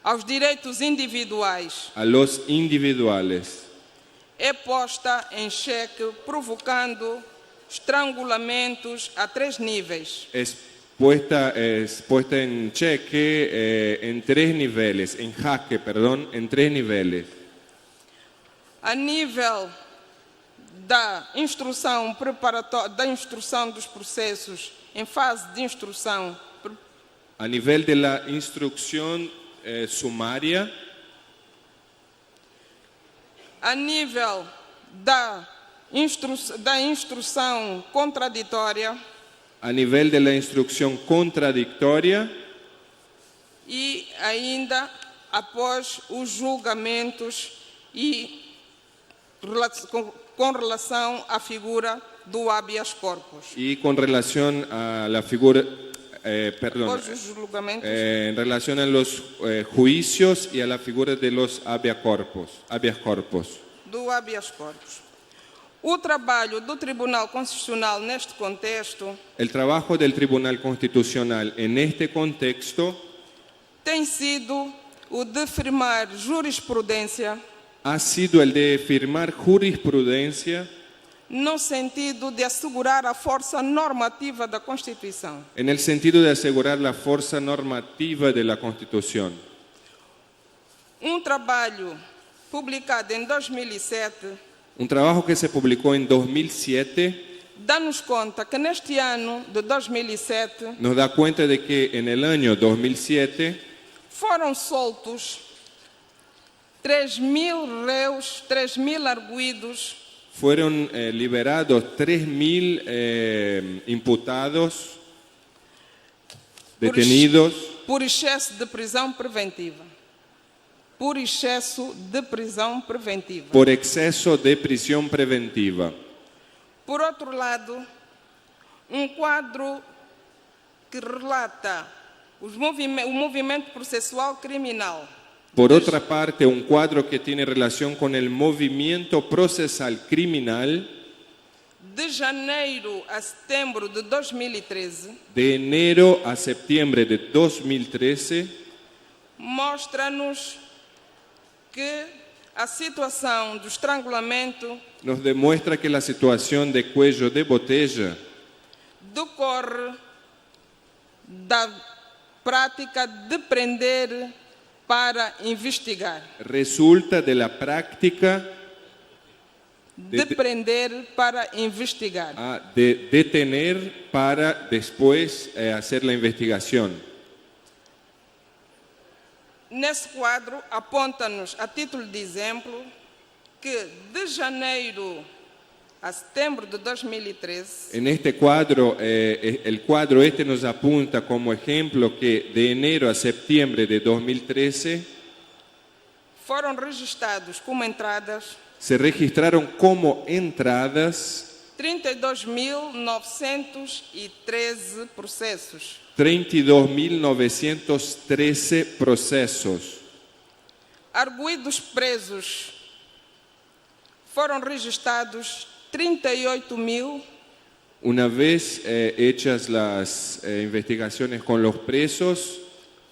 aos direitos individuais a los individuales é posta em xeque, provocando estrangulamentos a 3 níveis. es puesta en cheque en 3 niveles, en jaque, perdón, en 3 niveles. A nível da instrução preparatória, da instrução dos processos em fase de instrução, A nivel de la instrucción sumaria, a nível da instrução contraditória a nivel de la instrucción contradictoria e ainda após os julgamentos e com relação à figura do habeas corpus. y con relación a la figura, perdón, Após os julgamentos en relación a los juicios y a la figura de los habeas corpus. do habeas corpus. O trabalho do Tribunal Constitucional neste contexto El trabajo del Tribunal Constitucional en este contexto tem sido o de firmar jurisprudência ha sido el de firmar jurisprudencia no sentido de assegurar a força normativa da Constituição. en el sentido de asegurar la fuerza normativa de la Constitución. Trabalho publicado em 2007 Un trabajo que se publicó en 2007 dá-nos conta que neste ano de 2007 nos da cuenta de que en el año 2007 foram soltos 3.000 réus, 3.000 arguidos fueron liberados 3.000 imputados, detenidos por excesso de prisão preventiva. Por excesso de prisão preventiva. por exceso de prisión preventiva. Por outro lado, quadro que relata o movimento processual criminal. Por otra parte, un cuadro que tiene relación con el movimiento procesal criminal De janeiro a setembro de 2013, de enero a septiembre de 2013, mostra-nos que a situação do estrangulamento nos demuestra que la situación de cuello de botella decorre da prática de prender para investigar. resulta de la práctica De prender para investigar. de detener para después hacer la investigación. Nesse quadro, aponta-nos, a título de exemplo, que de janeiro a setembro de 2013, En este cuadro, el cuadro este nos apunta como ejemplo que de enero a septiembre de 2013 foram registrados como entradas se registraron como entradas 32.913 processos. 32.913 procesos. Arguidos presos foram registrados 38.000. Una vez hechas las investigaciones con los presos,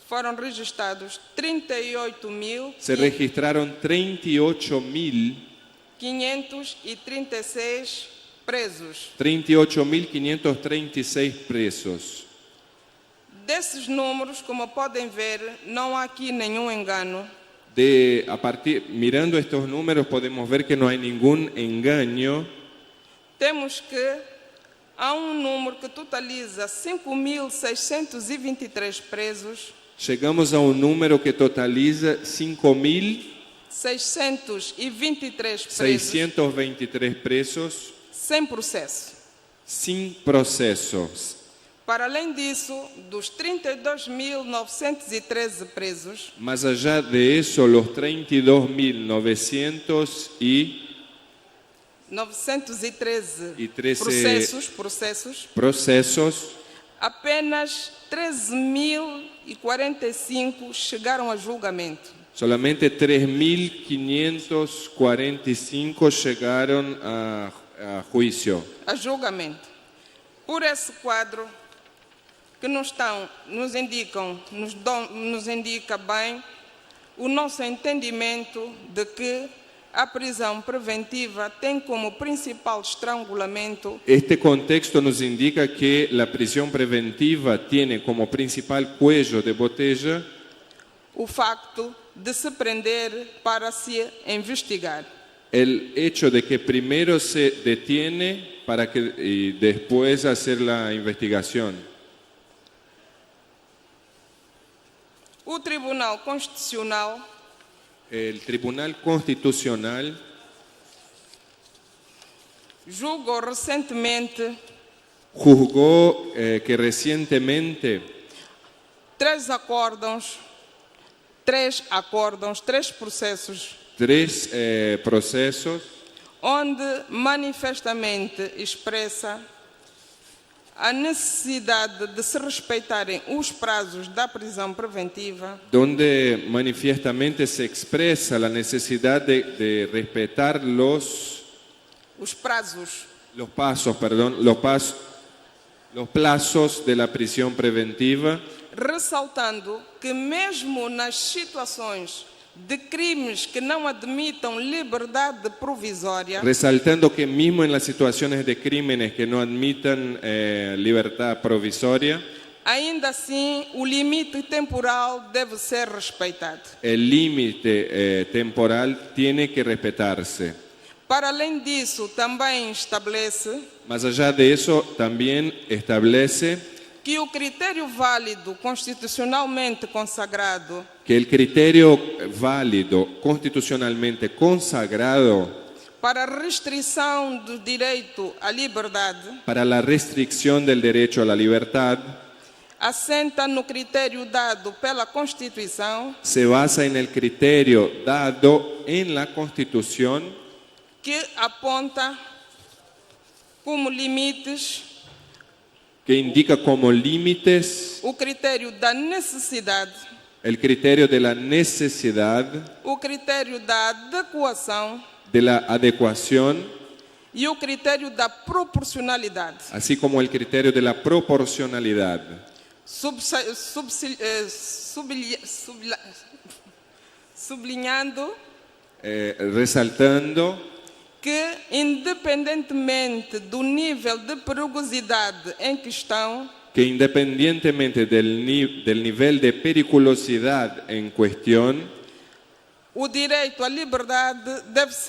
Foram registrados 38.000. se registraron 38.000 536 presos. 38.536 presos. Desses números, como podem ver, não há aqui nenhum engano. Mirando estos números podemos ver que no hay ningún engaño. Temos que há número que totaliza 5.623 presos. Llegamos a un número que totaliza 623 presos sem processo. sin procesos. Para além disso, dos 32.913 presos, Más allá de eso, los 913 procesos, apenas 13.045 chegaram a julgamento. solamente 3.545 llegaron a juicio. A julgamento. Por esse quadro que nos indica bem o nosso entendimento de que a prisão preventiva tem como principal estrangulamento Este contexto nos indica que la prisión preventiva tiene como principal cuello de botella o facto de se prender para se investigar. el hecho de que primero se detiene y después hacer la investigación. O Tribunal Constitucional El Tribunal Constitucional julgou recentemente juzgó que recientemente três processos, tres procesos onde manifestamente expressa a necessidade de se respeitarem os prazos da prisão preventiva, donde manifiestamente se expresa la necesidad de respetar los plazos de la prisión preventiva, ressaltando que mesmo nas situações de crimes que não admitam liberdade provisória, resaltando que mismo en las situaciones de crímenes que no admitan libertad provisoria, ainda assim o limite temporal deve ser respeitado. el límite temporal tiene que respetarse. Para além disso, também estabelece Más allá de eso, también establece que o critério válido constitucionalmente consagrado que el criterio válido constitucionalmente consagrado para a restrição do direito à liberdade para la restricción del derecho a la libertad assenta no critério dado pela Constituição, se basa en el criterio dado en la Constitución que aponta como limites que indica como límites o critério da necessidade, el criterio de la necesidad, o critério da adequação de la adecuación, e o critério da proporcionalidade, así como el criterio de la proporcionalidad, sublinhando resaltando que, independentemente do nível de perigosidade em questão, que independientemente del nivel de periculosidad en cuestión, o direito à liberdade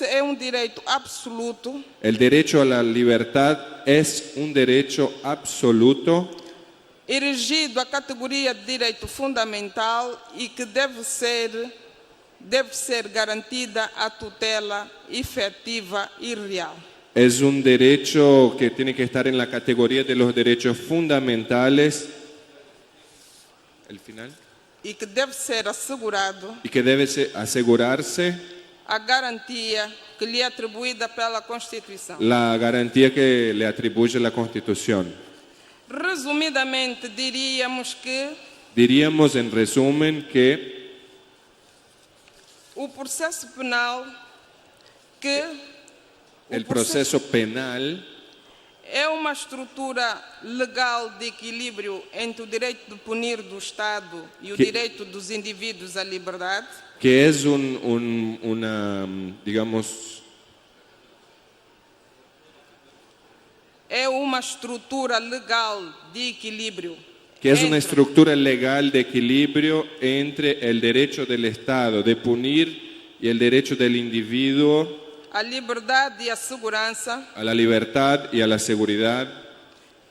é direito absoluto, el derecho a la libertad es un derecho absoluto, erigido à categoria de direito fundamental e que deve ser garantida a tutela efetiva e real. es un derecho que tiene que estar en la categoría de los derechos fundamentales, el final, E que deve ser assegurado y que debe asegurarse a garantia que lhe é atribuída pela Constituição. la garantía que le atribuye la Constitución. Resumidamente, diríamos en resumen que o processo penal, el proceso penal é uma estrutura legal de equilíbrio entre o direito de punir do Estado e o direito dos indivíduos à liberdade, que es una, digamos, uma estrutura legal de equilíbrio que es una entre estructura legal de equilibrio entre el derecho del Estado de punir y el derecho del individuo a liberdade e a segurança, a la libertad y a la seguridad,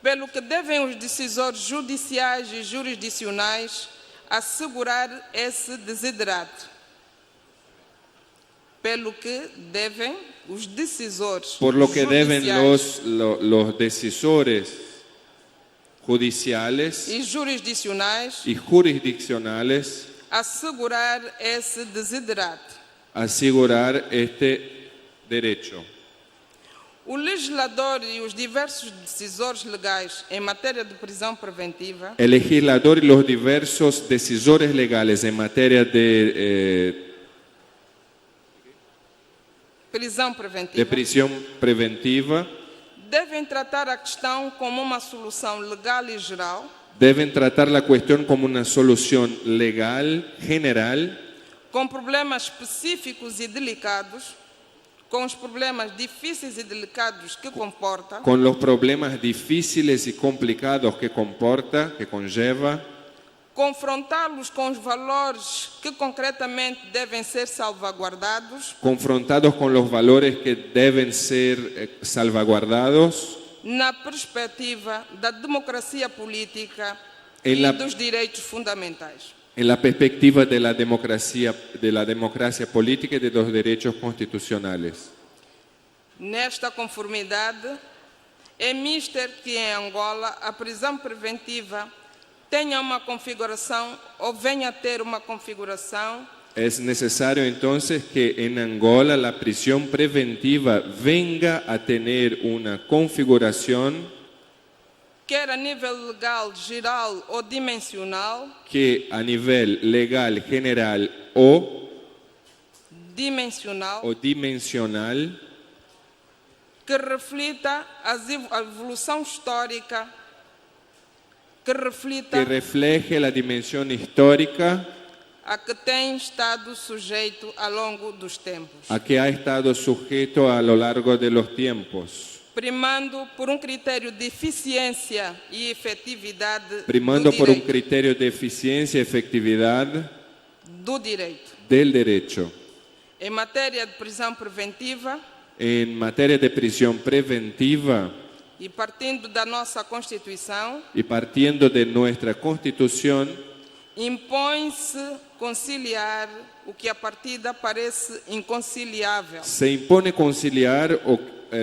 pelo que devem os decisores judiciais e jurisdicionais assegurar esse desiderato. Pelo que devem os decisores por lo que deben judiciais los decisores judiciales e jurisdicionais y jurisdiccionales assegurar esse desiderato. asegurar este derecho. O legislador e os diversos decisores legais em matéria de prisão preventiva El legislador y los diversos decisores legales en materia de prisión preventiva devem tratar a questão como uma solução legal e geral, deben tratar la cuestión como una solución legal, general, com problemas específicos e delicados, com os problemas difíceis e delicados que comporta, con los problemas difíciles y complicados que comporta, que conlleva, confrontá-los com os valores que concretamente devem ser salvaguardados, confrontados con los valores que deben ser salvaguardados na perspectiva da democracia política En e la- dos direitos fundamentais. en la perspectiva de la democracia política y de los derechos constitucionales. Nesta conformidade, é mister que em Angola a prisão preventiva tenha uma configuração ou venha a ter uma configuração Es necesario entonces que en Angola la prisión preventiva venga a tener una configuración quer a nível legal, geral ou dimensional, que a nivel legal, general o dimensional que reflita a evolução histórica, que reflita que refleje la dimensión histórica a que tem estado sujeito ao longo dos tempos, a que ha estado sujeto a lo largo de los tiempos, primando por um critério de eficiência e efetividade primando do por un direito, criterio de eficiencia y efectividad do direito. del derecho. Em matéria de prisão preventiva, En materia de prisión preventiva e partindo da nossa Constituição, y partiendo de nuestra Constitución, impõe-se conciliar o que a partida parece inconciliável. se impone conciliar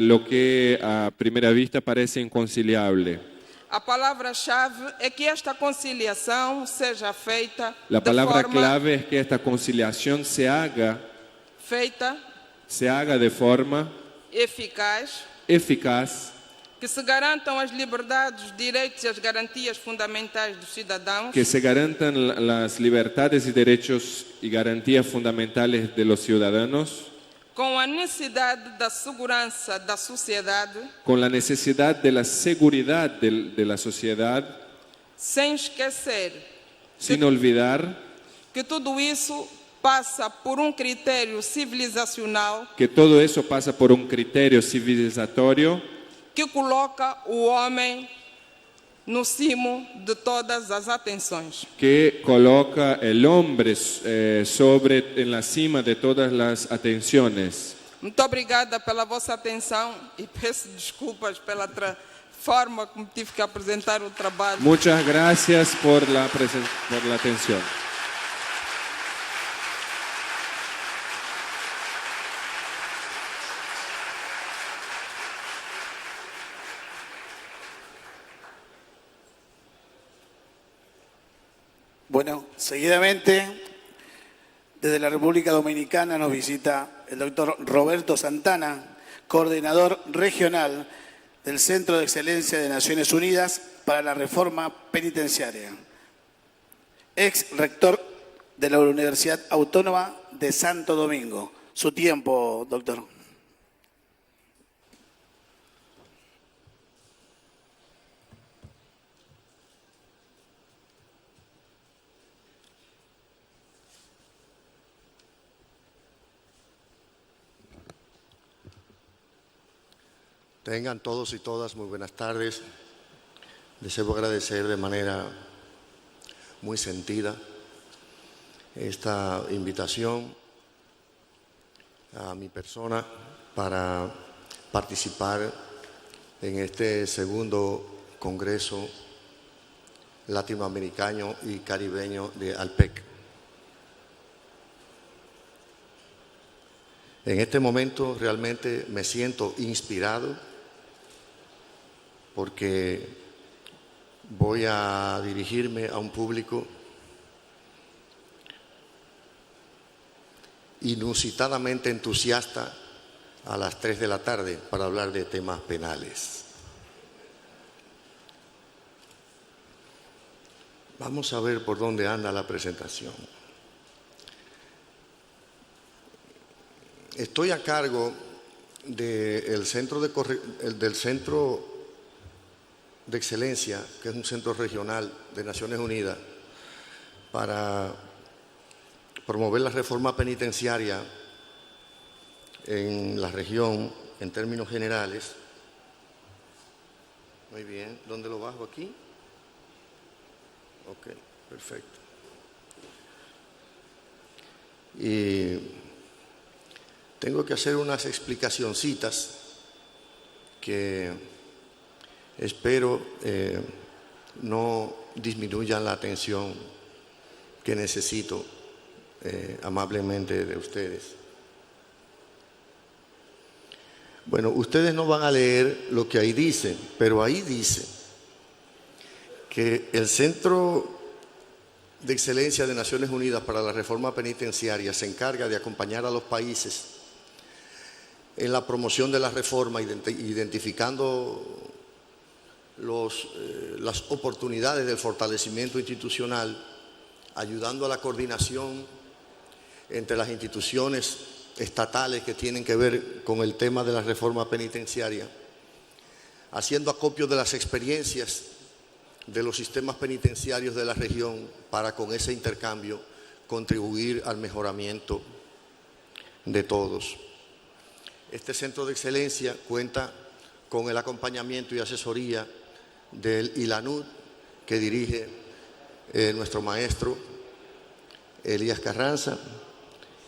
lo que a primera vista parece inconciliable. A palavra-chave é que esta conciliação seja feita La de palabra forma clave es que esta conciliación se haga de forma eficaz, eficaz, que se garantam as liberdades, os direitos e as garantias fundamentais dos cidadãos, que se garantan las libertades y derechos y garantías fundamentales de los ciudadanos, com a necessidade da segurança da sociedade, con la necesidad de la seguridad de la sociedad, sem esquecer sin olvidar que tudo isso passa por um critério civilizacional que todo eso pasa por un criterio civilizatorio que coloca o homem no cimo de todas as atenções. que coloca el hombre en la cima de todas las atenciones. Muito obrigada pela vossa atenção e peço desculpas pela forma como tive que apresentar o trabalho. Muchas gracias por la atención. Bueno, seguidamente, desde la República Dominicana nos visita el doctor Roberto Santana, coordinador regional del Centro de Excelencia de Naciones Unidas para la Reforma Penitenciaria, ex rector de la Universidad Autónoma de Santo Domingo. Su tiempo, doctor. Tengan todos y todas muy buenas tardes. Deseo agradecer de manera muy sentida esta invitación a mi persona para participar en este segundo Congreso Latinoamericano y Caribeño de ALPEC. En este momento realmente me siento inspirado porque voy a dirigirme a un público inusitadamente entusiasta a las 3 de la tarde para hablar de temas penales. Vamos a ver por dónde anda la presentación. Estoy a cargo del Centro de Excelencia, que es un centro regional de Naciones Unidas, para promover la reforma penitenciaria en la región en términos generales. Muy bien, ¿dónde lo bajo? ¿Aquí? Ok, perfecto. Y tengo que hacer unas explicacioncitas que espero no disminuyan la atención que necesito amablemente de ustedes. Bueno, ustedes no van a leer lo que ahí dice, pero ahí dice que el Centro de Excelencia de Naciones Unidas para la Reforma Penitenciaria se encarga de acompañar a los países en la promoción de la reforma, identificando las oportunidades del fortalecimiento institucional, ayudando a la coordinación entre las instituciones estatales que tienen que ver con el tema de la reforma penitenciaria, haciendo acopio de las experiencias de los sistemas penitenciarios de la región para con ese intercambio contribuir al mejoramiento de todos. Este centro de excelencia cuenta con el acompañamiento y asesoría del ILANUD, que dirige nuestro maestro Elías Carranza,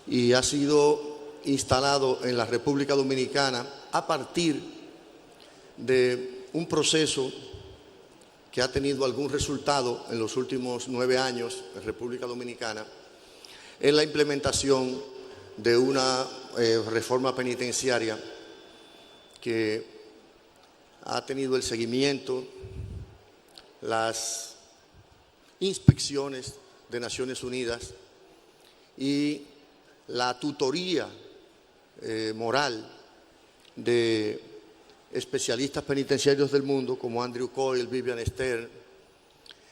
y ha sido instalado en la República Dominicana a partir de un proceso que ha tenido algún resultado en los últimos 9 años en República Dominicana en la implementación de una reforma penitenciaria que ha tenido el seguimiento, las inspecciones de Naciones Unidas y la tutoría moral de especialistas penitenciarios del mundo como Andrew Coyle, Vivian Stern,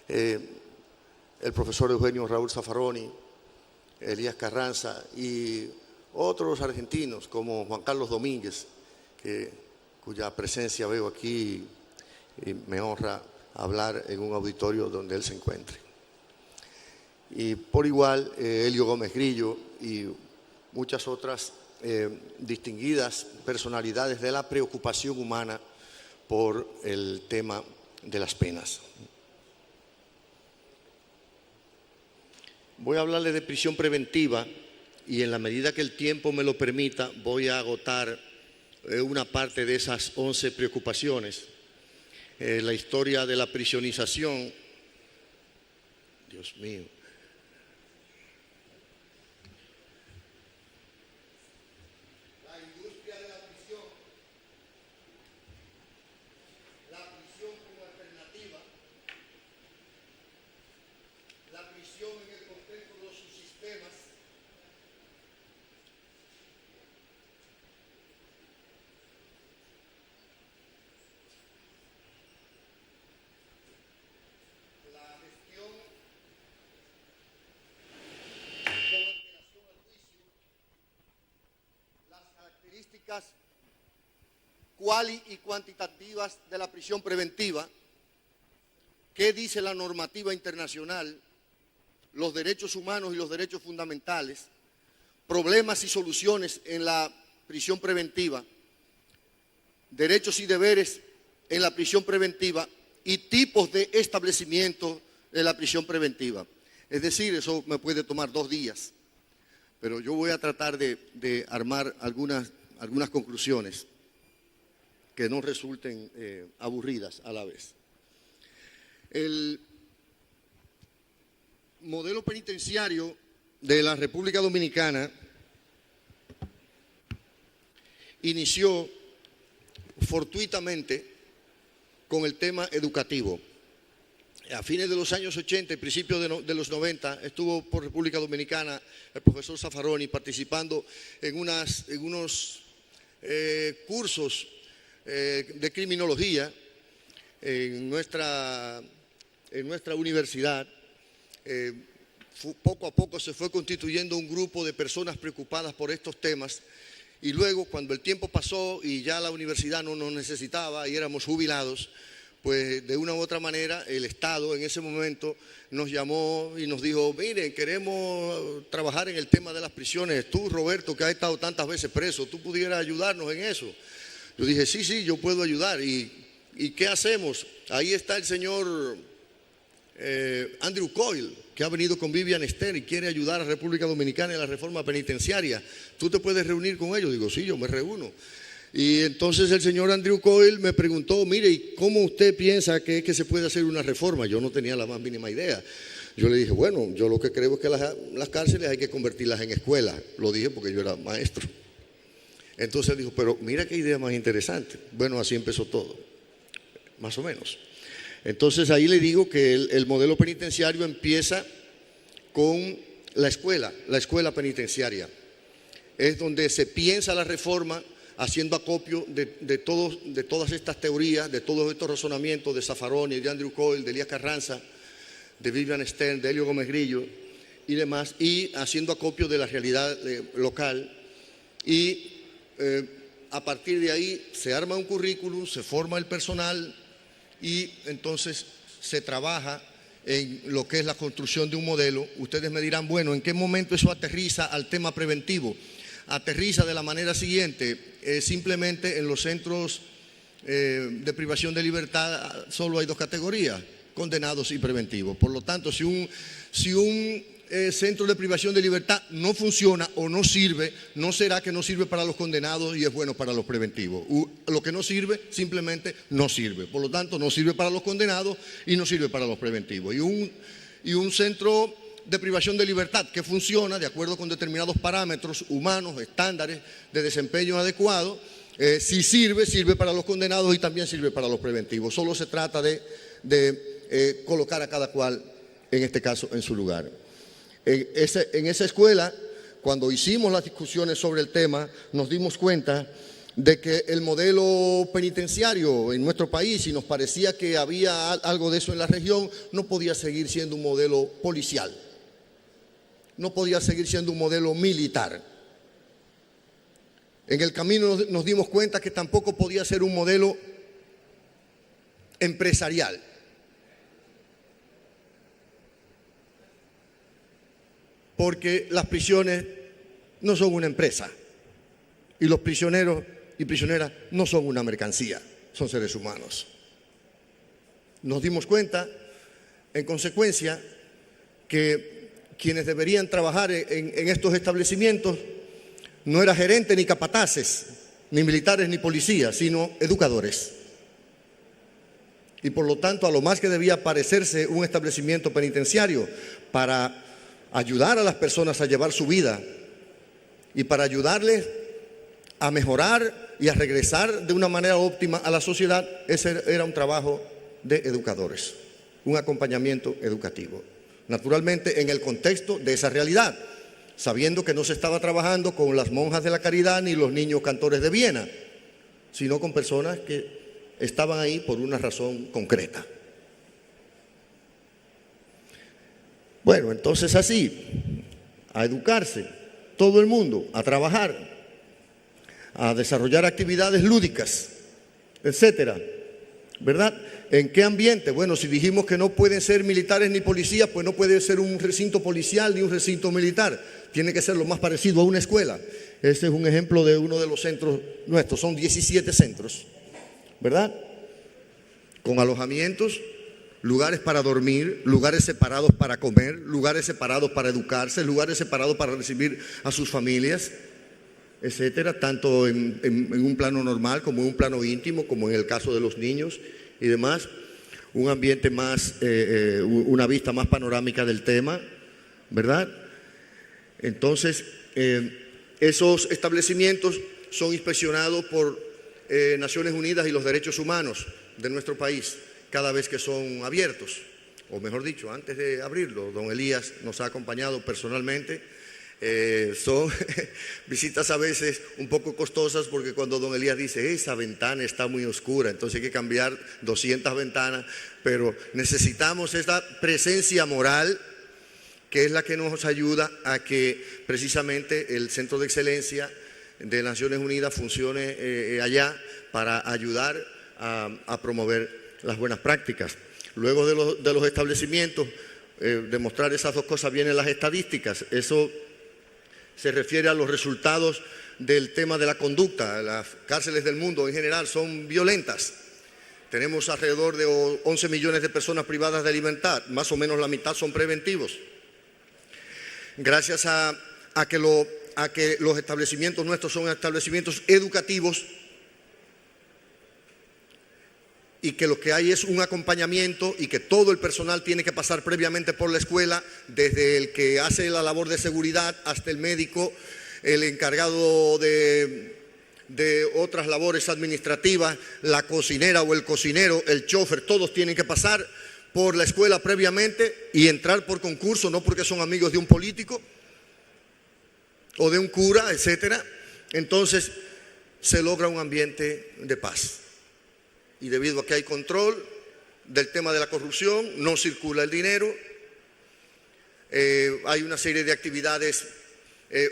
el profesor Eugenio Raúl Zaffaroni, Elías Carranza y otros argentinos como Juan Carlos Domínguez, cuya presencia veo aquí y me honra hablar en un auditorio donde él se encuentre. Y por igual Helio Gómez Grillo y muchas otras distinguidas personalidades de la preocupación humana por el tema de las penas. Voy a hablarles de prisión preventiva y en la medida que el tiempo me lo permita voy a agotar una parte de esas 11 preocupaciones. La historia de la prisionización, Dios mío. La industria de la prisión como alternativa, la prisión en el contexto de los subsistemas, la gestión con antelación al juicio, las características cuali y cuantitativas de la prisión preventiva, qué dice la normativa internacional, los derechos humanos y los derechos fundamentales, problemas y soluciones en la prisión preventiva, derechos y deberes en la prisión preventiva y tipos de establecimiento de la prisión preventiva. Es decir, eso me puede tomar 2 días, pero yo voy a tratar de armar algunas conclusiones que no resulten aburridas a la vez. El modelo penitenciario de la República Dominicana inició fortuitamente con el tema educativo. A fines de los años 80 y principios de los 90 estuvo por República Dominicana el profesor Zaffaroni participando en unos cursos de criminología en nuestra universidad. Poco a poco se fue constituyendo un grupo de personas preocupadas por estos temas, y luego, cuando el tiempo pasó y ya la universidad no nos necesitaba y éramos jubilados, pues de una u otra manera el Estado en ese momento nos llamó y nos dijo: miren, queremos trabajar en el tema de las prisiones. Tú, Roberto, que has estado tantas veces preso, ¿tú pudieras ayudarnos en eso? Yo dije: sí, yo puedo ayudar. ¿Y qué hacemos? Ahí está el señor Andrew Coyle, que ha venido con Vivian Esther y quiere ayudar a República Dominicana en la reforma penitenciaria. ¿Tú te puedes reunir con ellos? Digo: sí, yo me reúno. Y entonces el señor Andrew Coyle me preguntó: mire, ¿y cómo usted piensa que se puede hacer una reforma? Yo no tenía la más mínima idea. Yo le dije: bueno, yo lo que creo es que las cárceles hay que convertirlas en escuelas. Lo dije porque yo era maestro. Entonces dijo: pero mira qué idea más interesante. Bueno, así empezó todo, más o menos. Entonces ahí le digo que el modelo penitenciario empieza con la escuela penitenciaria. Es donde se piensa la reforma haciendo acopio de todas estas teorías, de todos estos razonamientos de Zaffaroni, de Andrew Coyle, de Elías Carranza, de Vivian Stern, de Helio Gómez Grillo y demás, y haciendo acopio de la realidad local. Y a partir de ahí se arma un currículum, se forma el personal y entonces se trabaja en lo que es la construcción de un modelo. Ustedes me dirán: bueno, ¿en qué momento eso aterriza al tema preventivo? Aterriza de la manera siguiente: simplemente en los centros de privación de libertad solo hay 2 categorías: condenados y preventivos. Por lo tanto, si un centro de privación de libertad no funciona o no sirve, no será que no sirve para los condenados y es bueno para los preventivos. Lo que no sirve, simplemente no sirve. Por lo tanto, no sirve para los condenados y no sirve para los preventivos. Y un centro de privación de libertad que funciona de acuerdo con determinados parámetros humanos, estándares de desempeño adecuado, si sirve para los condenados y también sirve para los preventivos. Solo se trata de colocar a cada cual, en este caso, en su lugar. En esa escuela, cuando hicimos las discusiones sobre el tema, nos dimos cuenta de que el modelo penitenciario en nuestro país, y nos parecía que había algo de eso en la región, no podía seguir siendo un modelo policial, no podía seguir siendo un modelo militar. En el camino nos dimos cuenta que tampoco podía ser un modelo empresarial. Porque las prisiones no son una empresa y los prisioneros y prisioneras no son una mercancía, son seres humanos. Nos dimos cuenta, en consecuencia, que quienes deberían trabajar en estos establecimientos no eran gerentes ni capataces, ni militares ni policías, sino educadores. Y por lo tanto, a lo más que debía parecerse un establecimiento penitenciario para ayudar a las personas a llevar su vida y para ayudarles a mejorar y a regresar de una manera óptima a la sociedad, ese era un trabajo de educadores, un acompañamiento educativo. Naturalmente, en el contexto de esa realidad, sabiendo que no se estaba trabajando con las monjas de la caridad ni los niños cantores de Viena, sino con personas que estaban ahí por una razón concreta. Bueno, entonces así, a educarse, todo el mundo, a trabajar, a desarrollar actividades lúdicas, etcétera, ¿verdad? ¿En qué ambiente? Bueno, si dijimos que no pueden ser militares ni policías, pues no puede ser un recinto policial ni un recinto militar. Tiene que ser lo más parecido a una escuela. Este es un ejemplo de uno de los centros nuestros. Son 17 centros ¿verdad? Con alojamientos, lugares para dormir, lugares separados para comer, lugares separados para educarse, lugares separados para recibir a sus familias, etcétera, tanto en un plano normal como en un plano íntimo, como en el caso de los niños y demás. Un ambiente más, una vista más panorámica del tema, ¿verdad? Entonces, esos establecimientos son inspeccionados por Naciones Unidas y los derechos humanos de nuestro país cada vez que son abiertos, o mejor dicho, antes de abrirlo. Don Elías nos ha acompañado personalmente. Son visitas a veces un poco costosas porque cuando don Elías dice esa ventana está muy oscura, entonces hay que cambiar 200 ventanas, pero necesitamos esta presencia moral que es la que nos ayuda a que precisamente el Centro de Excelencia de Naciones Unidas funcione allá para ayudar a promover las buenas prácticas. Luego de los establecimientos, demostrar esas dos cosas, vienen las estadísticas. Eso se refiere a los resultados del tema de la conducta. Las cárceles del mundo en general son violentas. Tenemos alrededor de 11 millones de personas privadas de libertad, más o menos la mitad son preventivos. Gracias a que los establecimientos nuestros son establecimientos educativos y que lo que hay es un acompañamiento y que todo el personal tiene que pasar previamente por la escuela, desde el que hace la labor de seguridad hasta el médico, el encargado de otras labores administrativas, la cocinera o el cocinero, el chofer, todos tienen que pasar por la escuela previamente y entrar por concurso, no porque son amigos de un político o de un cura, etcétera. Entonces se logra un ambiente de paz. Y debido a que hay control del tema de la corrupción, no circula el dinero, hay una serie de actividades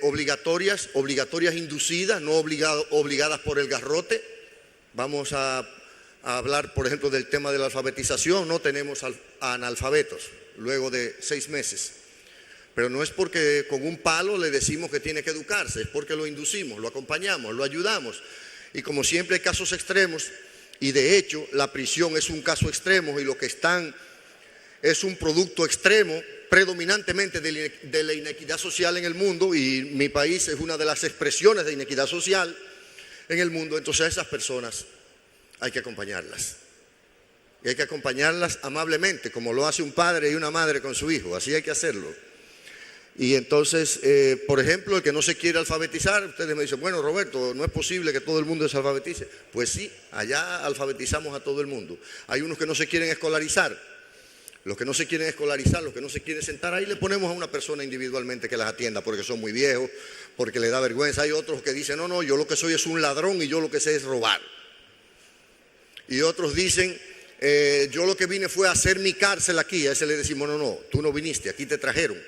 obligatorias inducidas, no obligadas por el garrote. Vamos a hablar, por ejemplo, del tema de la alfabetización. No tenemos analfabetos luego de 6 meses. Pero no es porque con un palo le decimos que tiene que educarse, es porque lo inducimos, lo acompañamos, lo ayudamos. Y como siempre hay casos extremos, y de hecho la prisión es un caso extremo y lo que están es un producto extremo predominantemente de la inequidad social en el mundo, y mi país es una de las expresiones de inequidad social en el mundo. Entonces a esas personas hay que acompañarlas. Y hay que acompañarlas amablemente, como lo hace un padre y una madre con su hijo. Así hay que hacerlo. Y entonces, por ejemplo, el que no se quiere alfabetizar, ustedes me dicen, bueno, Roberto, no es posible que todo el mundo se alfabetice. Pues sí, allá alfabetizamos a todo el mundo. Hay unos que no se quieren escolarizar. Los que no se quieren escolarizar, los que no se quieren sentar, ahí le ponemos a una persona individualmente que las atienda porque son muy viejos, porque le da vergüenza. Hay otros que dicen, no, yo lo que soy es un ladrón y yo lo que sé es robar. Y otros dicen, yo lo que vine fue a hacer mi cárcel aquí. A ese le decimos, no, tú no viniste, aquí te trajeron.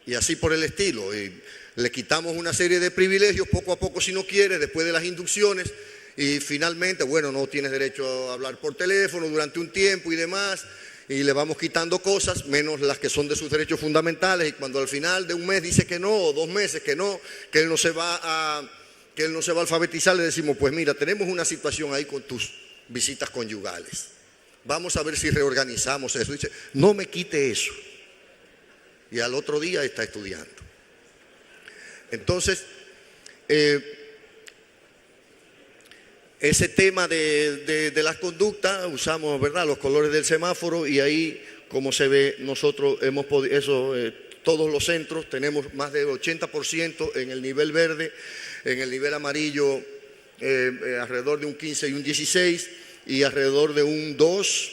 Y así por el estilo. Y le quitamos una serie de privilegios poco a poco si no quiere, después de las inducciones. Y finalmente, bueno, no tienes derecho a hablar por teléfono durante un tiempo y demás. Y le vamos quitando cosas, menos las que son de sus derechos fundamentales. Y cuando al final de un mes dice que no, o 2 meses que no, que él no se va a alfabetizar, le decimos, pues mira, tenemos una situación ahí con tus visitas conyugales. Vamos a ver si reorganizamos eso. Dice, no me quite eso. Y al otro día está estudiando. Entonces, ese tema de las conductas, usamos, ¿verdad?, los colores del semáforo, y ahí, como se ve, nosotros hemos podido, todos los centros tenemos más del 80% en el nivel verde, en el nivel amarillo alrededor de un 15 y un 16, y alrededor de un 2,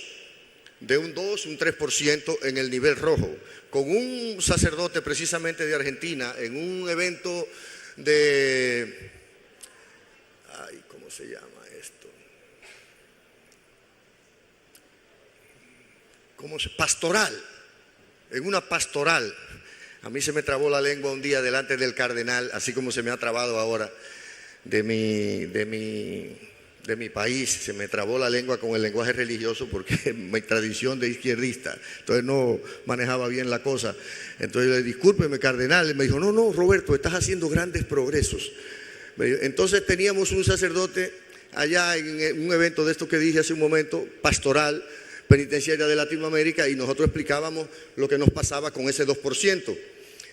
un 3% en el nivel rojo. Con un sacerdote precisamente de Argentina, en un evento de, ¿cómo se llama esto? Pastoral, en una pastoral. A mí se me trabó la lengua un día delante del cardenal, así como se me ha trabado ahora de mi país, se me trabó la lengua con el lenguaje religioso porque mi tradición de izquierdista, entonces no manejaba bien la cosa. Entonces le dije, discúlpeme, cardenal. Y me dijo, no, Roberto, estás haciendo grandes progresos. Entonces teníamos un sacerdote allá en un evento de esto que dije hace un momento, pastoral penitenciaria de Latinoamérica, y nosotros explicábamos lo que nos pasaba con ese 2%.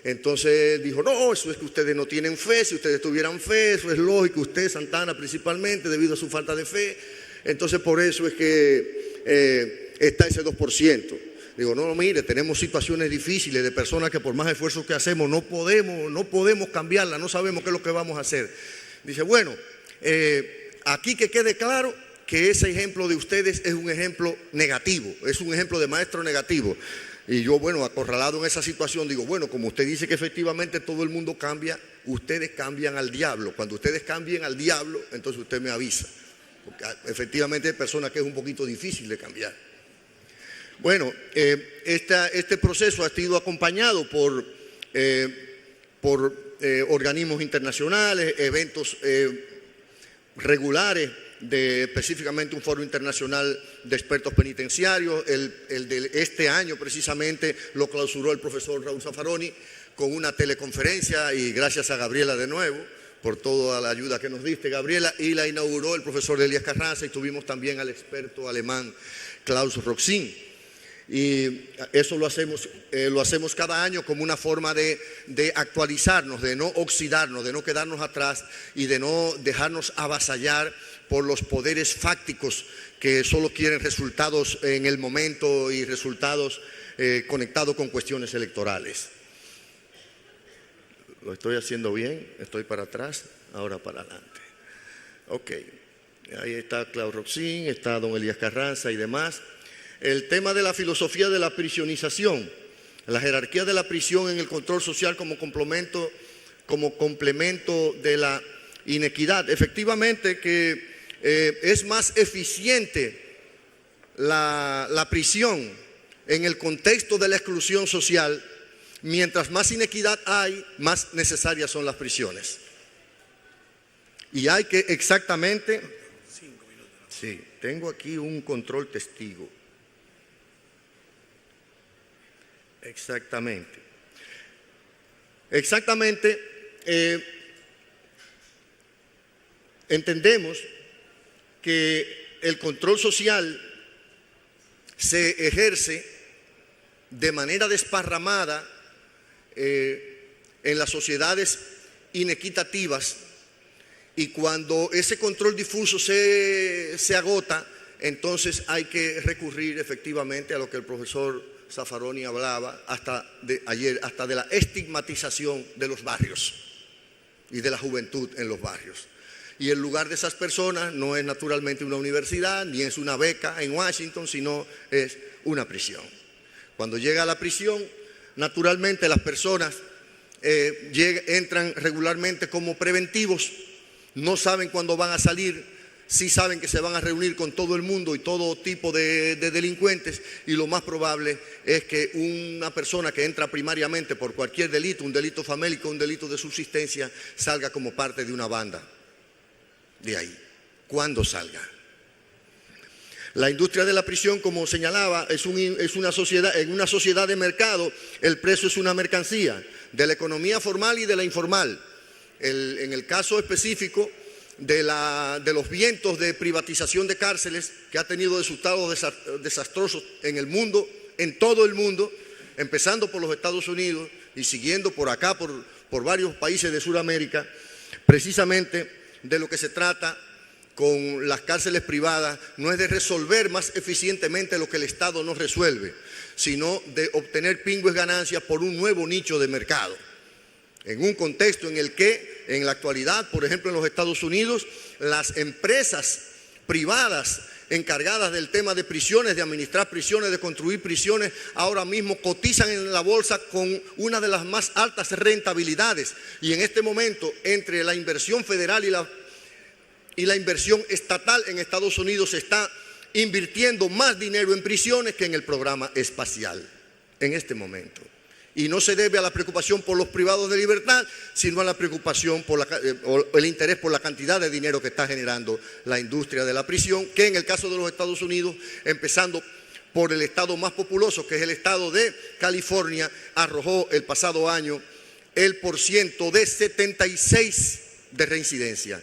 Entonces dijo, no, eso es que ustedes no tienen fe. Si ustedes tuvieran fe, eso es lógico. Usted, Santana, principalmente, debido a su falta de fe. Entonces por eso es que está ese 2%. Digo, no, mire, tenemos situaciones difíciles de personas que por más esfuerzos que hacemos no podemos cambiarla, no sabemos qué es lo que vamos a hacer. Dice, bueno, aquí que quede claro que ese ejemplo de ustedes es un ejemplo negativo, es un ejemplo de maestro negativo. Y yo, bueno, acorralado en esa situación, digo, bueno, como usted dice que efectivamente todo el mundo cambia, ustedes cambian al diablo. Cuando ustedes cambien al diablo, entonces usted me avisa. Porque efectivamente hay personas que es un poquito difícil de cambiar. Bueno, este proceso ha sido acompañado por organismos internacionales, eventos regulares, específicamente un foro internacional de expertos penitenciarios. El de este año precisamente lo clausuró el profesor Raúl Zaffaroni con una teleconferencia, y gracias a Gabriela de nuevo por toda la ayuda que nos diste, Gabriela, y la inauguró el profesor Elías Carranza, y tuvimos también al experto alemán Klaus Roxin. Y eso lo hacemos cada año como una forma de actualizarnos, de no oxidarnos, de no quedarnos atrás y de no dejarnos avasallar por los poderes fácticos que solo quieren resultados en el momento y resultados conectados con cuestiones electorales. ¿Lo estoy haciendo bien? ¿Estoy para atrás? Ahora para adelante. Ok. Ahí está Klaus Roxin, está don Elías Carranza y demás. El tema de la filosofía de la prisionización, la jerarquía de la prisión en el control social como complemento de la inequidad. Efectivamente que es más eficiente la prisión en el contexto de la exclusión social. Mientras más inequidad hay, más necesarias son las prisiones. Y hay que exactamente... Sí, tengo aquí un control testigo. Exactamente. Entendemos que el control social se ejerce de manera desparramada en las sociedades inequitativas, y cuando ese control difuso se agota, entonces hay que recurrir efectivamente a lo que el profesor Zaffaroni hablaba ayer, hasta de la estigmatización de los barrios y de la juventud en los barrios. Y el lugar de esas personas no es naturalmente una universidad, ni es una beca en Washington, sino es una prisión. Cuando llega a la prisión, naturalmente las personas entran regularmente como preventivos, no saben cuándo van a salir, sí saben que se van a reunir con todo el mundo y todo tipo de delincuentes, y lo más probable es que una persona que entra primariamente por cualquier delito, un delito famélico, un delito de subsistencia, salga como parte de una banda. De ahí, cuando salga. La industria de la prisión, como señalaba, es una sociedad, en una sociedad de mercado, el preso es una mercancía de la economía formal y de la informal. En el caso específico de los vientos de privatización de cárceles que ha tenido resultados desastrosos en el mundo, en todo el mundo, empezando por los Estados Unidos y siguiendo por acá, por varios países de Sudamérica, precisamente de lo que se trata con las cárceles privadas no es de resolver más eficientemente lo que el Estado no resuelve, sino de obtener pingües ganancias por un nuevo nicho de mercado. En un contexto en el que, en la actualidad, por ejemplo en los Estados Unidos, las empresas privadas encargadas del tema de prisiones, de administrar prisiones, de construir prisiones, ahora mismo cotizan en la bolsa con una de las más altas rentabilidades. Y en este momento, entre la inversión federal y la inversión estatal en Estados Unidos, se está invirtiendo más dinero en prisiones que en el programa espacial, en este momento. Y no se debe a la preocupación por los privados de libertad, sino a la preocupación por el interés por la cantidad de dinero que está generando la industria de la prisión, que en el caso de los Estados Unidos, empezando por el estado más populoso, que es el estado de California, arrojó el pasado año el % de 76 de reincidencia.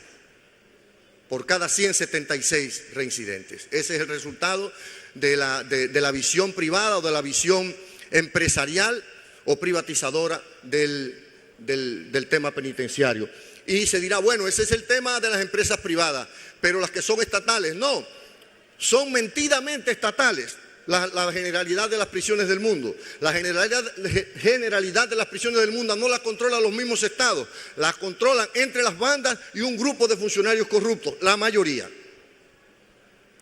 por cada 176 reincidentes. Ese es el resultado de la visión privada o de la visión empresarial o privatizadora del tema penitenciario. Y se dirá, bueno, ese es el tema de las empresas privadas, pero las que son estatales, no, son mentidamente estatales. La generalidad de las prisiones del mundo. La generalidad de las prisiones del mundo no las controlan los mismos estados, las controlan entre las bandas y un grupo de funcionarios corruptos, la mayoría.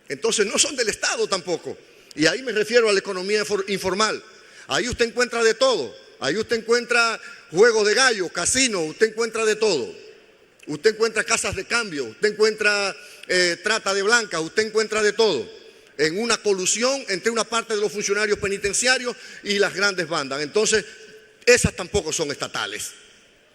Entonces no son del Estado tampoco. Y ahí me refiero a la economía informal. Ahí usted encuentra de todo. Ahí usted encuentra juegos de gallo, casinos, usted encuentra de todo. Usted encuentra casas de cambio, usted encuentra trata de blancas, usted encuentra de todo. En una colusión entre una parte de los funcionarios penitenciarios y las grandes bandas. Entonces, esas tampoco son estatales.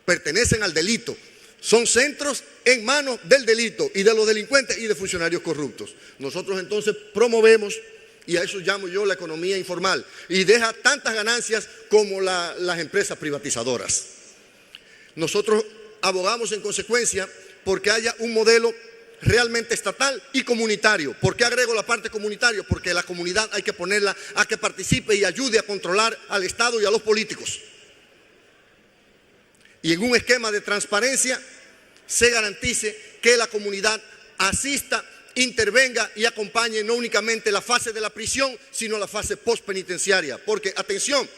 Pertenecen al delito. Son centros en manos del delito y de los delincuentes y de funcionarios corruptos. Nosotros entonces promovemos, y a eso llamo yo la economía informal, y deja tantas ganancias como las empresas privatizadoras. Nosotros abogamos en consecuencia porque haya un modelo realmente estatal y comunitario. ¿Por qué agrego la parte comunitaria? Porque la comunidad hay que ponerla a que participe y ayude a controlar al Estado y a los políticos. Y en un esquema de transparencia se garantice que la comunidad asista, intervenga y acompañe no únicamente la fase de la prisión, sino la fase postpenitenciaria. Porque, atención,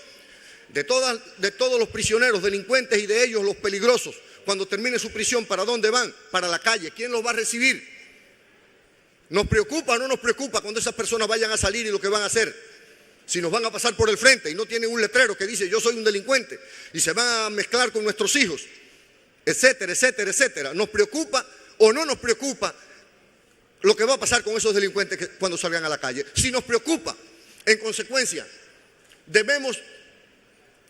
de todos los prisioneros, delincuentes y de ellos los peligrosos, cuando termine su prisión, ¿para dónde van? Para la calle. ¿Quién los va a recibir? ¿Nos preocupa o no nos preocupa cuando esas personas vayan a salir y lo que van a hacer? Si nos van a pasar por el frente y no tienen un letrero que dice yo soy un delincuente y se van a mezclar con nuestros hijos, etcétera, etcétera, etcétera. ¿Nos preocupa o no nos preocupa lo que va a pasar con esos delincuentes cuando salgan a la calle? Si nos preocupa, en consecuencia, debemos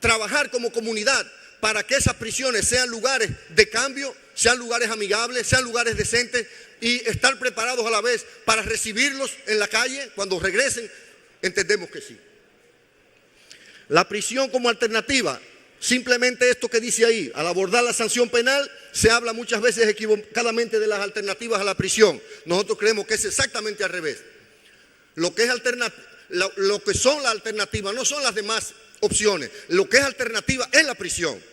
trabajar como comunidad para que esas prisiones sean lugares de cambio, sean lugares amigables, sean lugares decentes y estar preparados a la vez para recibirlos en la calle cuando regresen. Entendemos que sí. La prisión como alternativa, simplemente esto que dice ahí, al abordar la sanción penal, se habla muchas veces equivocadamente de las alternativas a la prisión. Nosotros creemos que es exactamente al revés. Lo que son las alternativas no son las demás opciones. Lo que es alternativa es la prisión.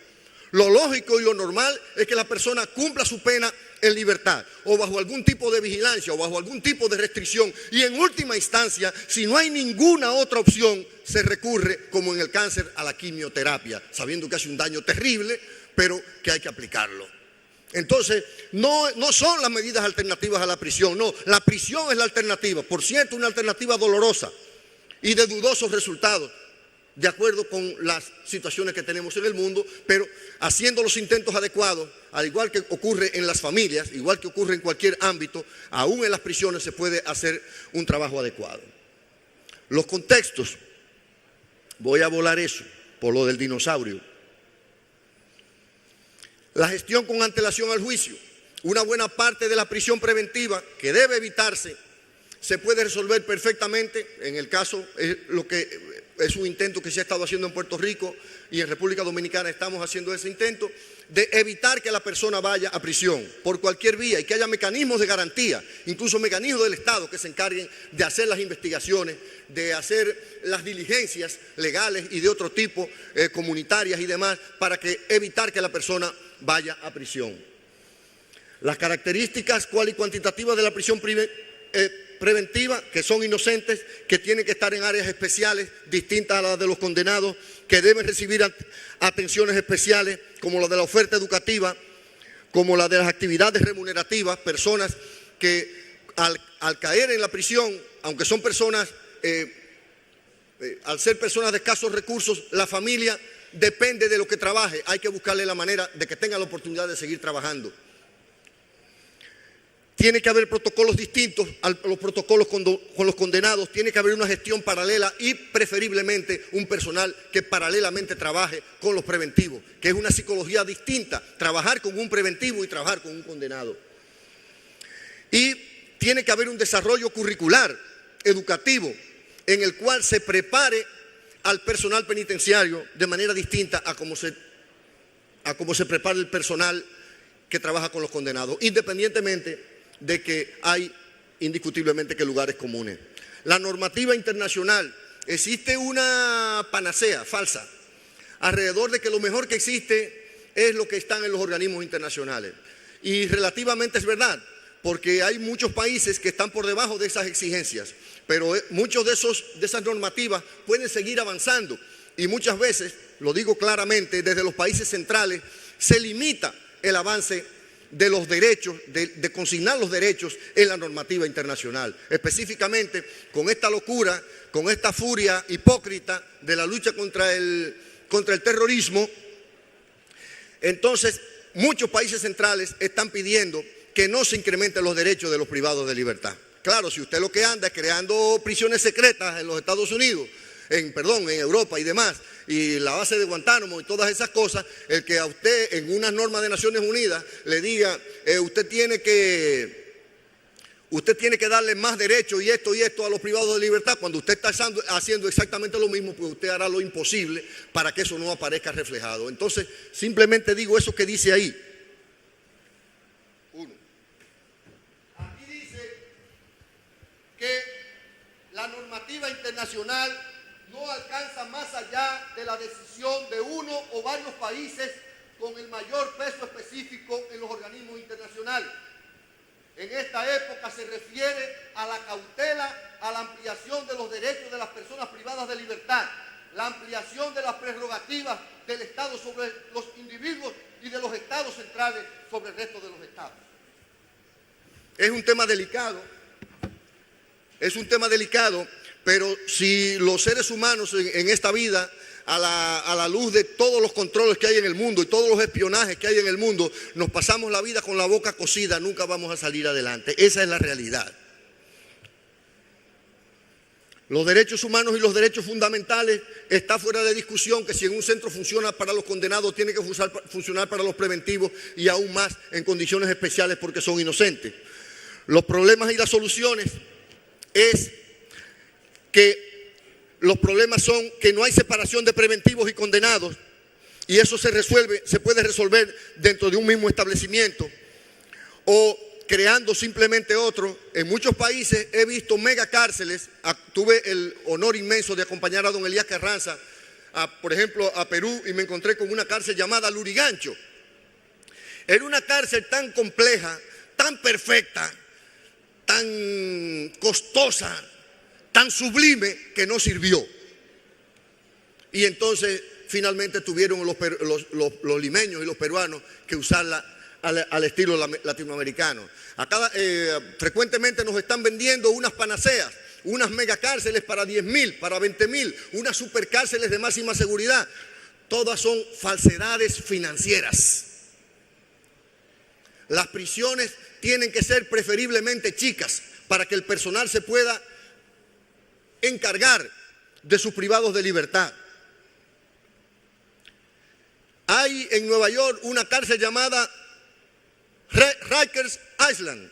Lo lógico y lo normal es que la persona cumpla su pena en libertad o bajo algún tipo de vigilancia o bajo algún tipo de restricción, y en última instancia, si no hay ninguna otra opción, se recurre, como en el cáncer, a la quimioterapia, sabiendo que hace un daño terrible, pero que hay que aplicarlo. Entonces, no son las medidas alternativas a la prisión, no, la prisión es la alternativa, por cierto, una alternativa dolorosa y de dudosos resultados, de acuerdo con las situaciones que tenemos en el mundo, pero haciendo los intentos adecuados, al igual que ocurre en las familias, igual que ocurre en cualquier ámbito, aún en las prisiones se puede hacer un trabajo adecuado. Los contextos, voy a volar eso, por lo del dinosaurio. La gestión con antelación al juicio, una buena parte de la prisión preventiva que debe evitarse, se puede resolver perfectamente, en el caso, lo que es un intento que se ha estado haciendo en Puerto Rico y en República Dominicana estamos haciendo ese intento, de evitar que la persona vaya a prisión por cualquier vía y que haya mecanismos de garantía, incluso mecanismos del Estado que se encarguen de hacer las investigaciones, de hacer las diligencias legales y de otro tipo, comunitarias y demás, para evitar que la persona vaya a prisión. Las características cual y cuantitativas de la prisión preventiva, que son inocentes, que tienen que estar en áreas especiales distintas a las de los condenados, que deben recibir atenciones especiales como la de la oferta educativa, como la de las actividades remunerativas, personas que al caer en la prisión, aunque son personas, al ser personas de escasos recursos, la familia depende de lo que trabaje, hay que buscarle la manera de que tenga la oportunidad de seguir trabajando. Tiene que haber protocolos distintos a los protocolos con los condenados, tiene que haber una gestión paralela y preferiblemente un personal que paralelamente trabaje con los preventivos, que es una psicología distinta, trabajar con un preventivo y trabajar con un condenado. Y tiene que haber un desarrollo curricular, educativo, en el cual se prepare al personal penitenciario de manera distinta a cómo se prepara el personal que trabaja con los condenados, independientemente de que hay indiscutiblemente que lugares comunes. La normativa internacional, existe una panacea falsa alrededor de que lo mejor que existe es lo que están en los organismos internacionales. Y relativamente es verdad, porque hay muchos países que están por debajo de esas exigencias, pero muchos de esas normativas pueden seguir avanzando y muchas veces, lo digo claramente, desde los países centrales se limita el avance de los derechos, de consignar los derechos en la normativa internacional, específicamente con esta locura, con esta furia hipócrita de la lucha contra el terrorismo. Entonces, muchos países centrales están pidiendo que no se incrementen los derechos de los privados de libertad. Claro, si usted lo que anda es creando prisiones secretas en los Estados Unidos, en Europa y demás, y la base de Guantánamo y todas esas cosas, el que a usted en unas normas de Naciones Unidas le diga, usted tiene que darle más derechos y esto a los privados de libertad, cuando usted está haciendo exactamente lo mismo, pues usted hará lo imposible para que eso no aparezca reflejado. Entonces, simplemente digo eso que dice ahí. Aquí dice que la normativa internacional no alcanza más allá de la decisión de uno o varios países con el mayor peso específico en los organismos internacionales. En esta época se refiere a la cautela, a la ampliación de los derechos de las personas privadas de libertad, la ampliación de las prerrogativas del Estado sobre los individuos y de los Estados centrales sobre el resto de los Estados. Es un tema delicado, pero si los seres humanos en esta vida, a la luz de todos los controles que hay en el mundo y todos los espionajes que hay en el mundo, nos pasamos la vida con la boca cocida, nunca vamos a salir adelante. Esa es la realidad. Los derechos humanos y los derechos fundamentales está fuera de discusión que si en un centro funciona para los condenados, tiene que funcionar para los preventivos y aún más en condiciones especiales porque son inocentes. Los problemas y las soluciones es que los problemas son que no hay separación de preventivos y condenados y eso se puede resolver dentro de un mismo establecimiento o creando simplemente otro. En muchos países he visto megacárceles. Tuve el honor inmenso de acompañar a don Elías Carranza, por ejemplo, a Perú, y me encontré con una cárcel llamada Lurigancho. Era una cárcel tan compleja, tan perfecta, tan costosa, tan sublime que no sirvió. Y entonces finalmente tuvieron los limeños y los peruanos que usarla al estilo latinoamericano. Acá frecuentemente nos están vendiendo unas panaceas, unas megacárceles para 10.000, para 20.000, unas supercárceles de máxima seguridad. Todas son falsedades financieras. Las prisiones tienen que ser preferiblemente chicas para que el personal se pueda encargar de sus privados de libertad. Hay en Nueva York una cárcel llamada Rikers Island.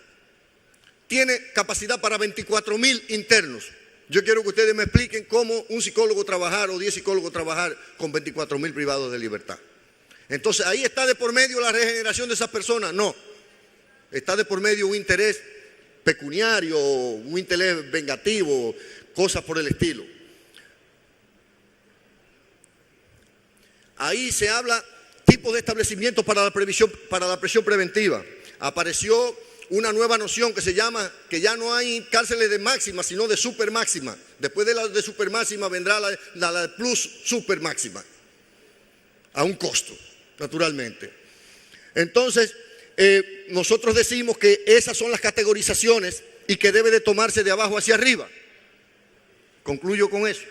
Tiene capacidad para 24.000 internos. Yo quiero que ustedes me expliquen cómo un psicólogo trabajar o 10 psicólogos trabajar con 24.000 privados de libertad. Entonces, ¿ahí está de por medio la regeneración de esas personas? No. Está de por medio un interés pecuniario, un interés vengativo, cosas por el estilo. Ahí se habla tipos de establecimientos para la prisión preventiva. Apareció una nueva noción que se llama que ya no hay cárceles de máxima, sino de super máxima. Después de la de super máxima vendrá la de plus super máxima, a un costo, naturalmente. Entonces, nosotros decimos que esas son las categorizaciones y que debe de tomarse de abajo hacia arriba. Concluyo con eso.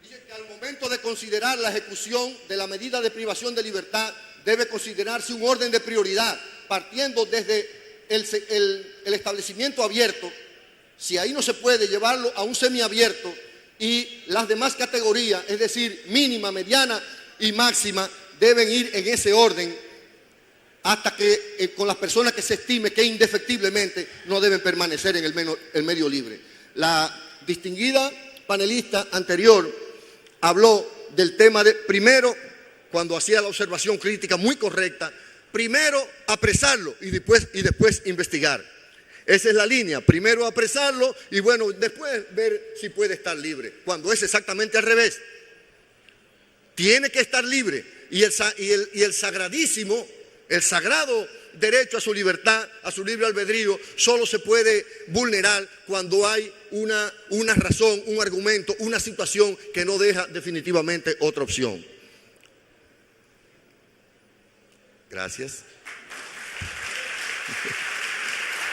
Dice que al momento de considerar la ejecución de la medida de privación de libertad debe considerarse un orden de prioridad, partiendo desde el establecimiento abierto, si ahí no se puede, llevarlo a un semiabierto, y las demás categorías, es decir, mínima, mediana y máxima, deben ir en ese orden hasta que con las personas que se estime que indefectiblemente no deben permanecer en el medio libre. La distinguida panelista anterior habló del tema de, primero, cuando hacía la observación crítica muy correcta primero apresarlo y después investigar. Esa es la línea, primero apresarlo y bueno, después ver si puede estar libre, cuando es exactamente al revés. Tiene que estar libre y el sagradísimo, el sagrado derecho a su libertad, a su libre albedrío, solo se puede vulnerar cuando hay una razón, un argumento, una situación que no deja definitivamente otra opción. Gracias.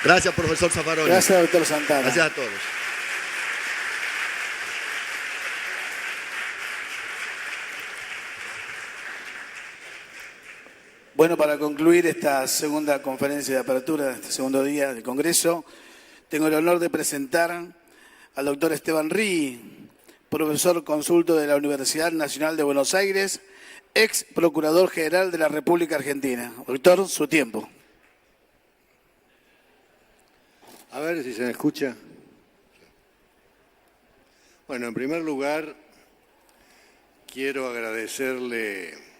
Gracias, profesor Zaffaroni. Gracias, doctor Santana. Gracias a todos. Bueno, para concluir esta segunda conferencia de apertura de este segundo día del Congreso, tengo el honor de presentar al doctor Esteban Rí, profesor consulto de la Universidad Nacional de Buenos Aires, ex Procurador General de la República Argentina. Doctor, su tiempo. A ver si se me escucha. Bueno, en primer lugar, quiero agradecerle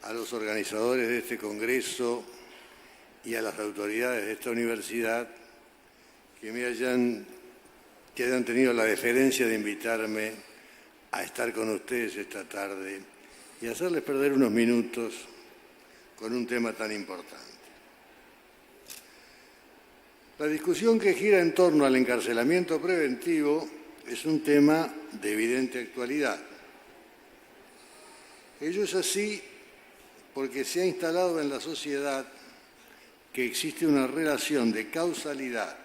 a los organizadores de este congreso y a las autoridades de esta universidad que hayan tenido la deferencia de invitarme a estar con ustedes esta tarde y hacerles perder unos minutos con un tema tan importante. La discusión que gira en torno al encarcelamiento preventivo es un tema de evidente actualidad. Ello es así porque se ha instalado en la sociedad que existe una relación de causalidad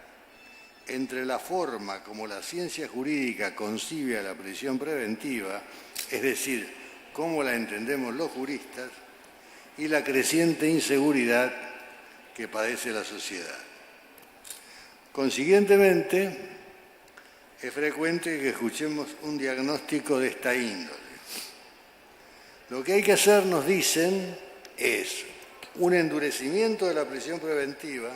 entre la forma como la ciencia jurídica concibe a la prisión preventiva, es decir, cómo la entendemos los juristas, y la creciente inseguridad que padece la sociedad. Consiguientemente, es frecuente que escuchemos un diagnóstico de esta índole. Lo que hay que hacer, nos dicen, es un endurecimiento de la prisión preventiva.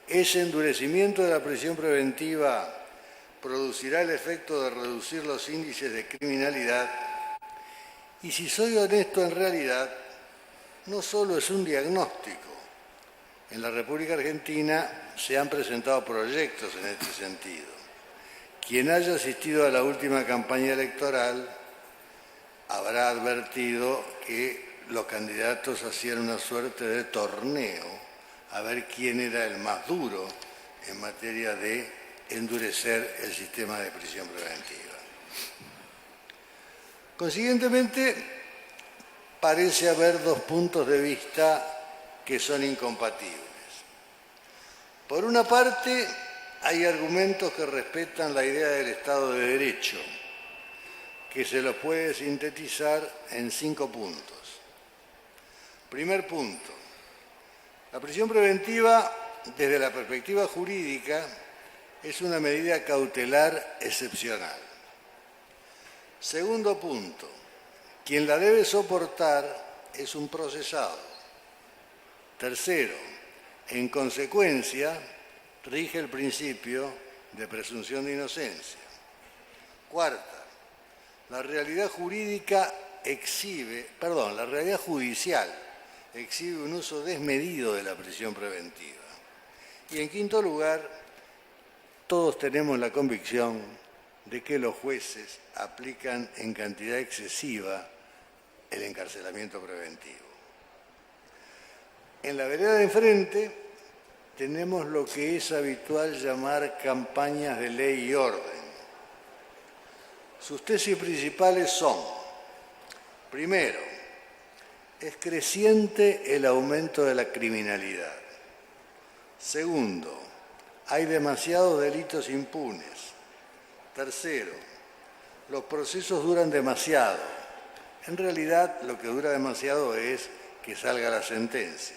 Ese endurecimiento de la prisión preventiva producirá el efecto de reducir los índices de criminalidad. Y si soy honesto, en realidad, no solo es un diagnóstico. En la República Argentina se han presentado proyectos en este sentido. Quien haya asistido a la última campaña electoral habrá advertido que los candidatos hacían una suerte de torneo a ver quién era el más duro en materia de endurecer el sistema de prisión preventiva. Consiguientemente, parece haber dos puntos de vista que son incompatibles. Por una parte, hay argumentos que respetan la idea del Estado de Derecho, que se los puede sintetizar en 5 puntos. Primer punto, la prisión preventiva, desde la perspectiva jurídica, es una medida cautelar excepcional. Segundo punto, quien la debe soportar es un procesado. Tercero, en consecuencia, rige el principio de presunción de inocencia. Cuarta, la realidad judicial exhibe un uso desmedido de la prisión preventiva. Y en quinto lugar, todos tenemos la convicción de que los jueces aplican en cantidad excesiva el encarcelamiento preventivo. En la vereda de enfrente tenemos lo que es habitual llamar campañas de ley y orden. Sus tesis principales son, primero, es creciente el aumento de la criminalidad. Segundo, hay demasiados delitos impunes. Tercero, los procesos duran demasiado. En realidad, lo que dura demasiado es que salga la sentencia.